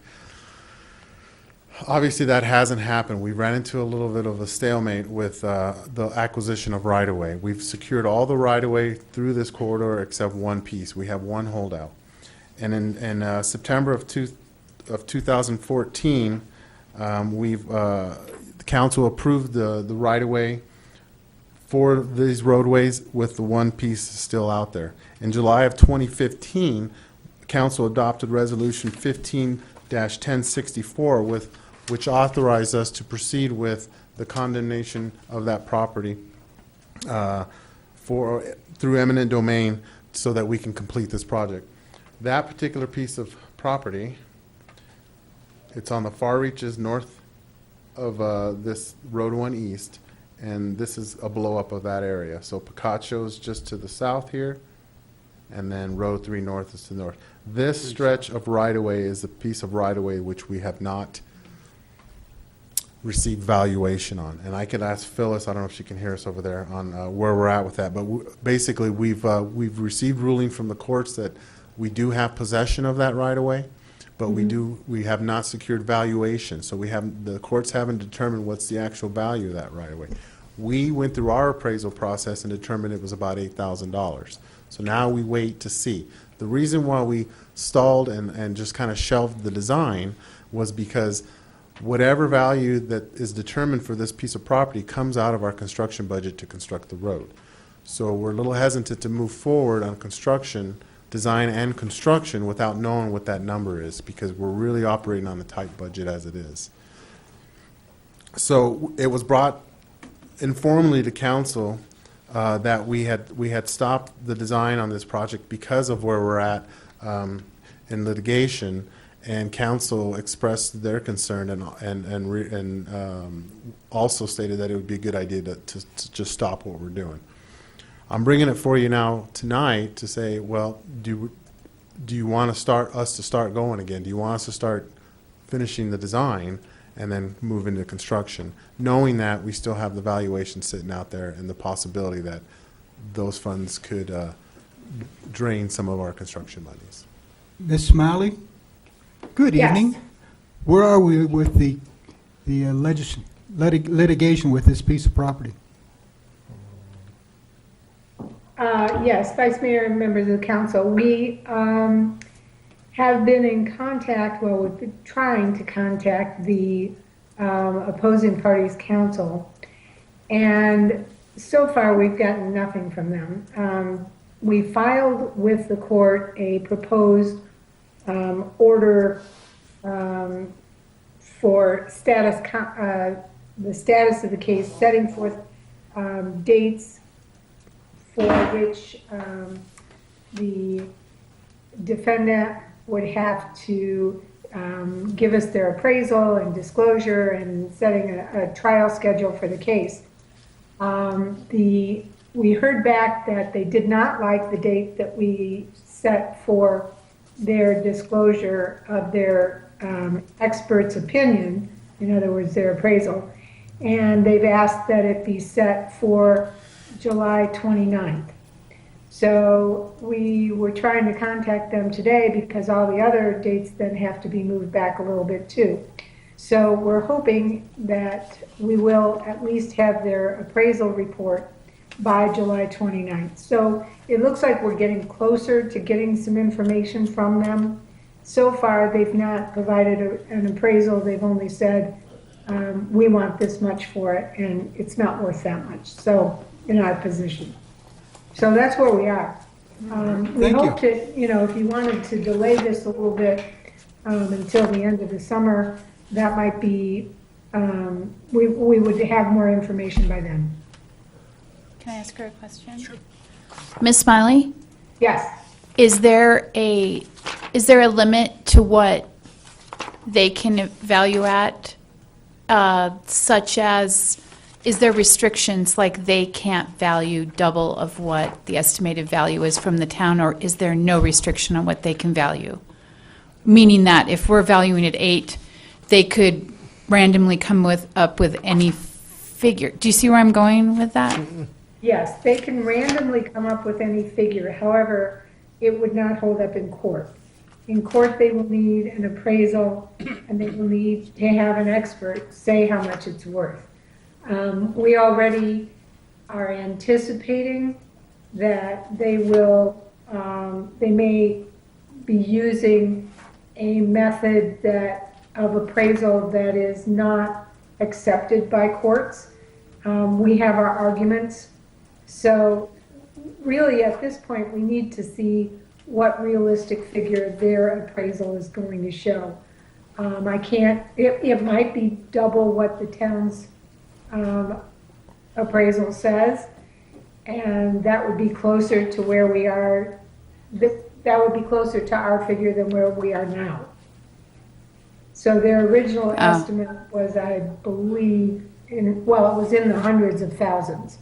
Obviously, that hasn't happened. We ran into a little bit of a stalemate with the acquisition of right-of-way. We've secured all the right-of-way through this corridor except one piece. We have one holdout. And in September of 2014, the council approved the right-of-way for these roadways with the one piece still out there. In July of 2015, council adopted Resolution 15-1064 which authorized us to proceed with the condemnation of that property through eminent domain so that we can complete this project. That particular piece of property, it's on the far reaches north of this Road 1 East, and this is a blow-up of that area. So Picachio's just to the south here, and then Road 3 North is to the north. This stretch of right-of-way is a piece of right-of-way which we have not received valuation on. And I could ask Phyllis, I don't know if she can hear us over there, on where we're at with that. But basically, we've received ruling from the courts that we do have possession of that right-of-way, but we have not secured valuation. So the courts haven't determined what's the actual value of that right-of-way. We went through our appraisal process and determined it was about $8,000. So now we wait to see. The reason why we stalled and just kind of shelved the design was because whatever value that is determined for this piece of property comes out of our construction budget to construct the road. So we're a little hesitant to move forward on construction, design and construction without knowing what that number is, because we're really operating on a tight budget as it is. So it was brought informally to council that we had stopped the design on this project because of where we're at in litigation, and council expressed their concern and also stated that it would be a good idea to just stop what we're doing. I'm bringing it for you now tonight to say, well, do you want us to start going again? Do you want us to start finishing the design and then move into construction, knowing that we still have the valuation sitting out there and the possibility that those funds could drain some of our construction monies? Ms. Smiley? Good Yes. evening. Where are we with the litigation with this piece of property? Yes, Vice Mayor and members of the council, we have been in contact, well, we've been trying to contact the opposing parties' counsel, and so far we've gotten nothing from them. We filed with the court a proposed order for the status of the case, setting forth dates for which the defendant would have to give us their appraisal and disclosure and setting a trial schedule for the case. The we heard back that they did not like the date that we set for their disclosure of their expert's opinion, in other words, their appraisal, and they've asked that it be set for July 29th. So we were trying to contact them today because all the other dates then have to be moved back a little bit too. So we're hoping that we will at least have their appraisal report by July 29th. So it looks like we're getting closer to getting some information from them. So far, they've not provided an appraisal. They've only said, we want this much for it, and it's not worth that much. So in our position. So that's where we are. We Thank hope to, if you wanted to delay this a little bit until the end of the summer, that might be, we would have more information by then. Can I ask her a question? Sure. Ms. Smiley? Yes. Is there a limit to what they can value at, such as, is there restrictions like they can't value double of what the estimated value is from the town, or is there no restriction on what they can value? Meaning that if we're valuing at 8, they could randomly come up with any figure. Do you see where I'm going with that? Yes, they can randomly come up with any figure. However, it would not hold up in court. In court, they will need an appraisal, and they will need to have an expert say how much it's worth. We already are anticipating that they may be using a method of appraisal that is not accepted by courts. We have our arguments. So really, at this point, we need to see what realistic figure their appraisal is going to show. It might be double what the town's appraisal says, and that would be closer to where we are. That would be closer to our figure than where we are now. So their original estimate was, I believe, it was in the hundreds of thousands.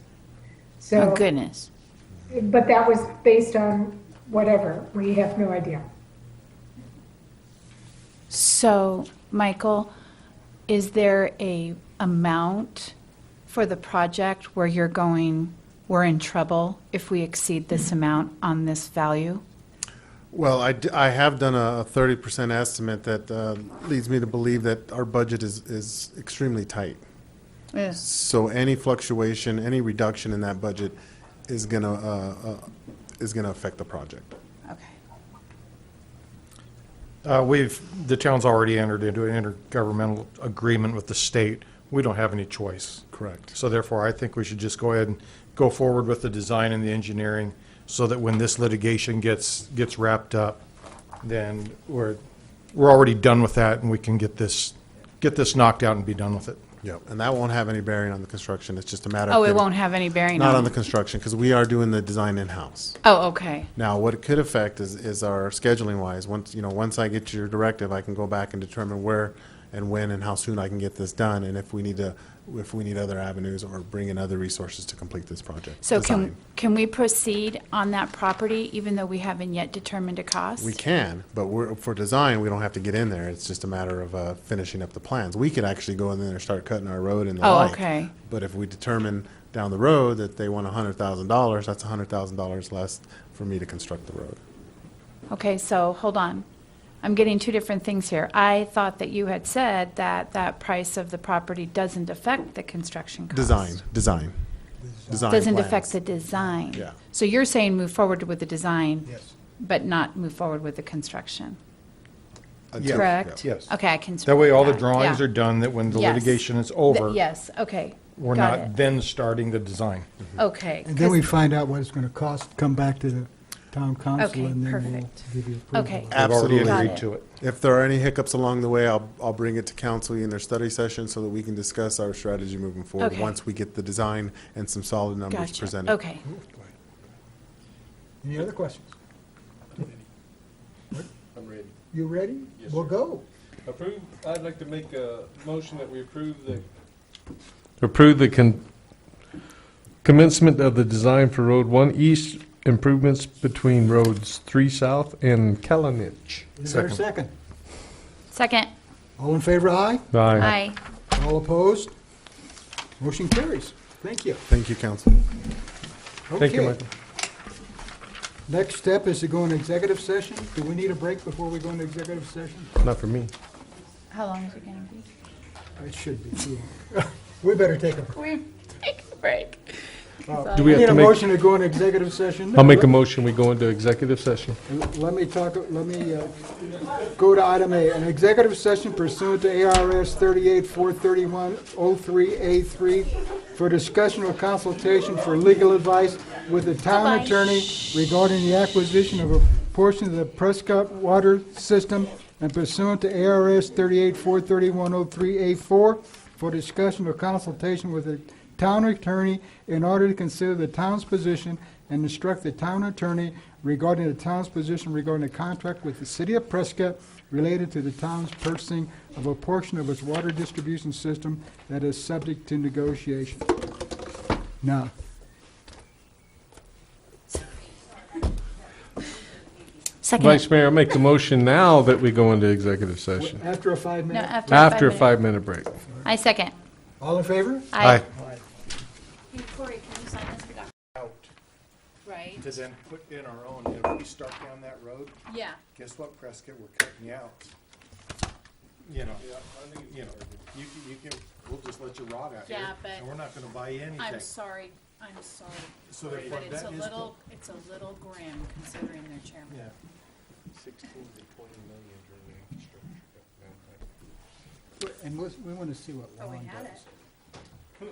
So, oh, goodness. But that was based on whatever. We have no idea. So, Michael, is there a amount for the project where you're going, we're in trouble if we exceed this amount on this value? Well, I have done a 30% estimate that leads me to believe that our budget is extremely tight. Yeah. So any fluctuation, any reduction in that budget is gonna affect the project. Okay. The town's already entered into an intergovernmental agreement with the state. We don't have any choice. Correct. So therefore, I think we should just go ahead and go forward with the design and the engineering so that when this litigation gets wrapped up, then we're already done with that and we can get this knocked out and be done with it. Yep, and that won't have any bearing on the construction. It's just a matter of. Oh, it won't have any bearing Not on on the construction, because we are doing the design in-house. Oh, okay. Now, what it could affect is our scheduling wise. Once I get your directive, I can go back and determine where and when and how soon I can get this done, and if we need other avenues or bring in other resources to complete this project. So design. can we proceed on that property even though we haven't yet determined a cost? We can, but for design, we don't have to get in there. It's just a matter of finishing up the plans. We could actually go in there and start cutting our road and the like. Okay. But if we determine down the road that they want $100,000, that's $100,000 less for me to construct the road. Okay, so hold on. I'm getting two different things here. I thought that you had said that price of the property doesn't affect the construction cost. Design Doesn't plans. affect the design. Yeah. So you're saying move forward with the design? Yes. But not move forward with the construction? Until- Correct? yeah. Yes. Okay, I can. That way, all the yeah, drawings yeah. are done, that when the Yes. litigation is over, Yes, okay. we're Got not it. then starting the design. Okay. And then we 'cause- find out what it's going to cost, come back to the town council, Okay, and then we'll perfect. give you approval. Okay. We've already Absolutely. Got agreed it. to it. If there are any hiccups along the way, I'll bring it to council in their study session so that we can discuss our strategy moving forward Okay. once we get the design and some solid numbers Gotcha. presented. Okay. Any other questions? I'm ready. You ready? Yes, We'll sir. go. I'd like to make a motion that we approve the Commencement of the design for Road 1 East, improvements between Roads 3 South and Kalanich. Is there a second? Second. All in favor, aye? Aye. All opposed? Motion carries. Thank you. Thank you, council. Thank you, Okay. Michael. Next step is to go into executive session. Do we need a break before we go into executive session? Not for me. How long is it going to be? It should be too long. We better take a break. We take a break. Do we have Need to a make- motion to go into executive session? I'll make a motion, we go into executive session. Let me go to item A, an executive session pursuant to ARS 38-431-03A3 for discussion or consultation for legal advice with the town attorney regarding the acquisition of a portion of the Prescott water system and pursuant to ARS 38-431-03A4 for discussion or consultation with the town attorney in order to consider the town's position and instruct the town attorney regarding the town's position regarding the contract with the city of Prescott related to the town's purchasing of a portion of its water distribution system that is subject to negotiation. Now, Second. Vice Mayor, I'll make the motion now that we go into executive session. after a 5-minute. No, After a 5-minute break. I second. All in favor? Aye. Hey, Corey, can you sign this for Dr. Out Right? to then put in our own, if we start down that road, Yeah. guess what, Prescott, we're cutting you out. You know, you can, we'll just let you rot out here. Yeah, but And we're not gonna buy you anything. I'm sorry. So But therefore, it's that a is little, it's a little grim considering their chairman. Yeah. 16 to 20 million during the infrastructure. And we want to see what Oh, we Ron had does. it.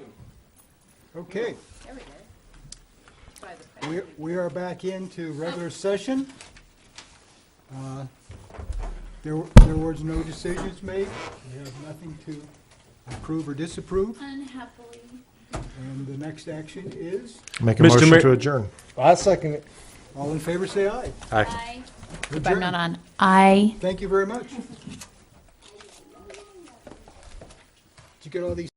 Okay, There we go. By the president. we are back into regular session. There was no decisions made. We have nothing to approve or disapprove. Unhappily. And the next action is, Make a Mr. motion Mayor- to adjourn. I second it. all in favor, say aye. Bye. If I'm not on, I. Thank you very much. Did you get all these?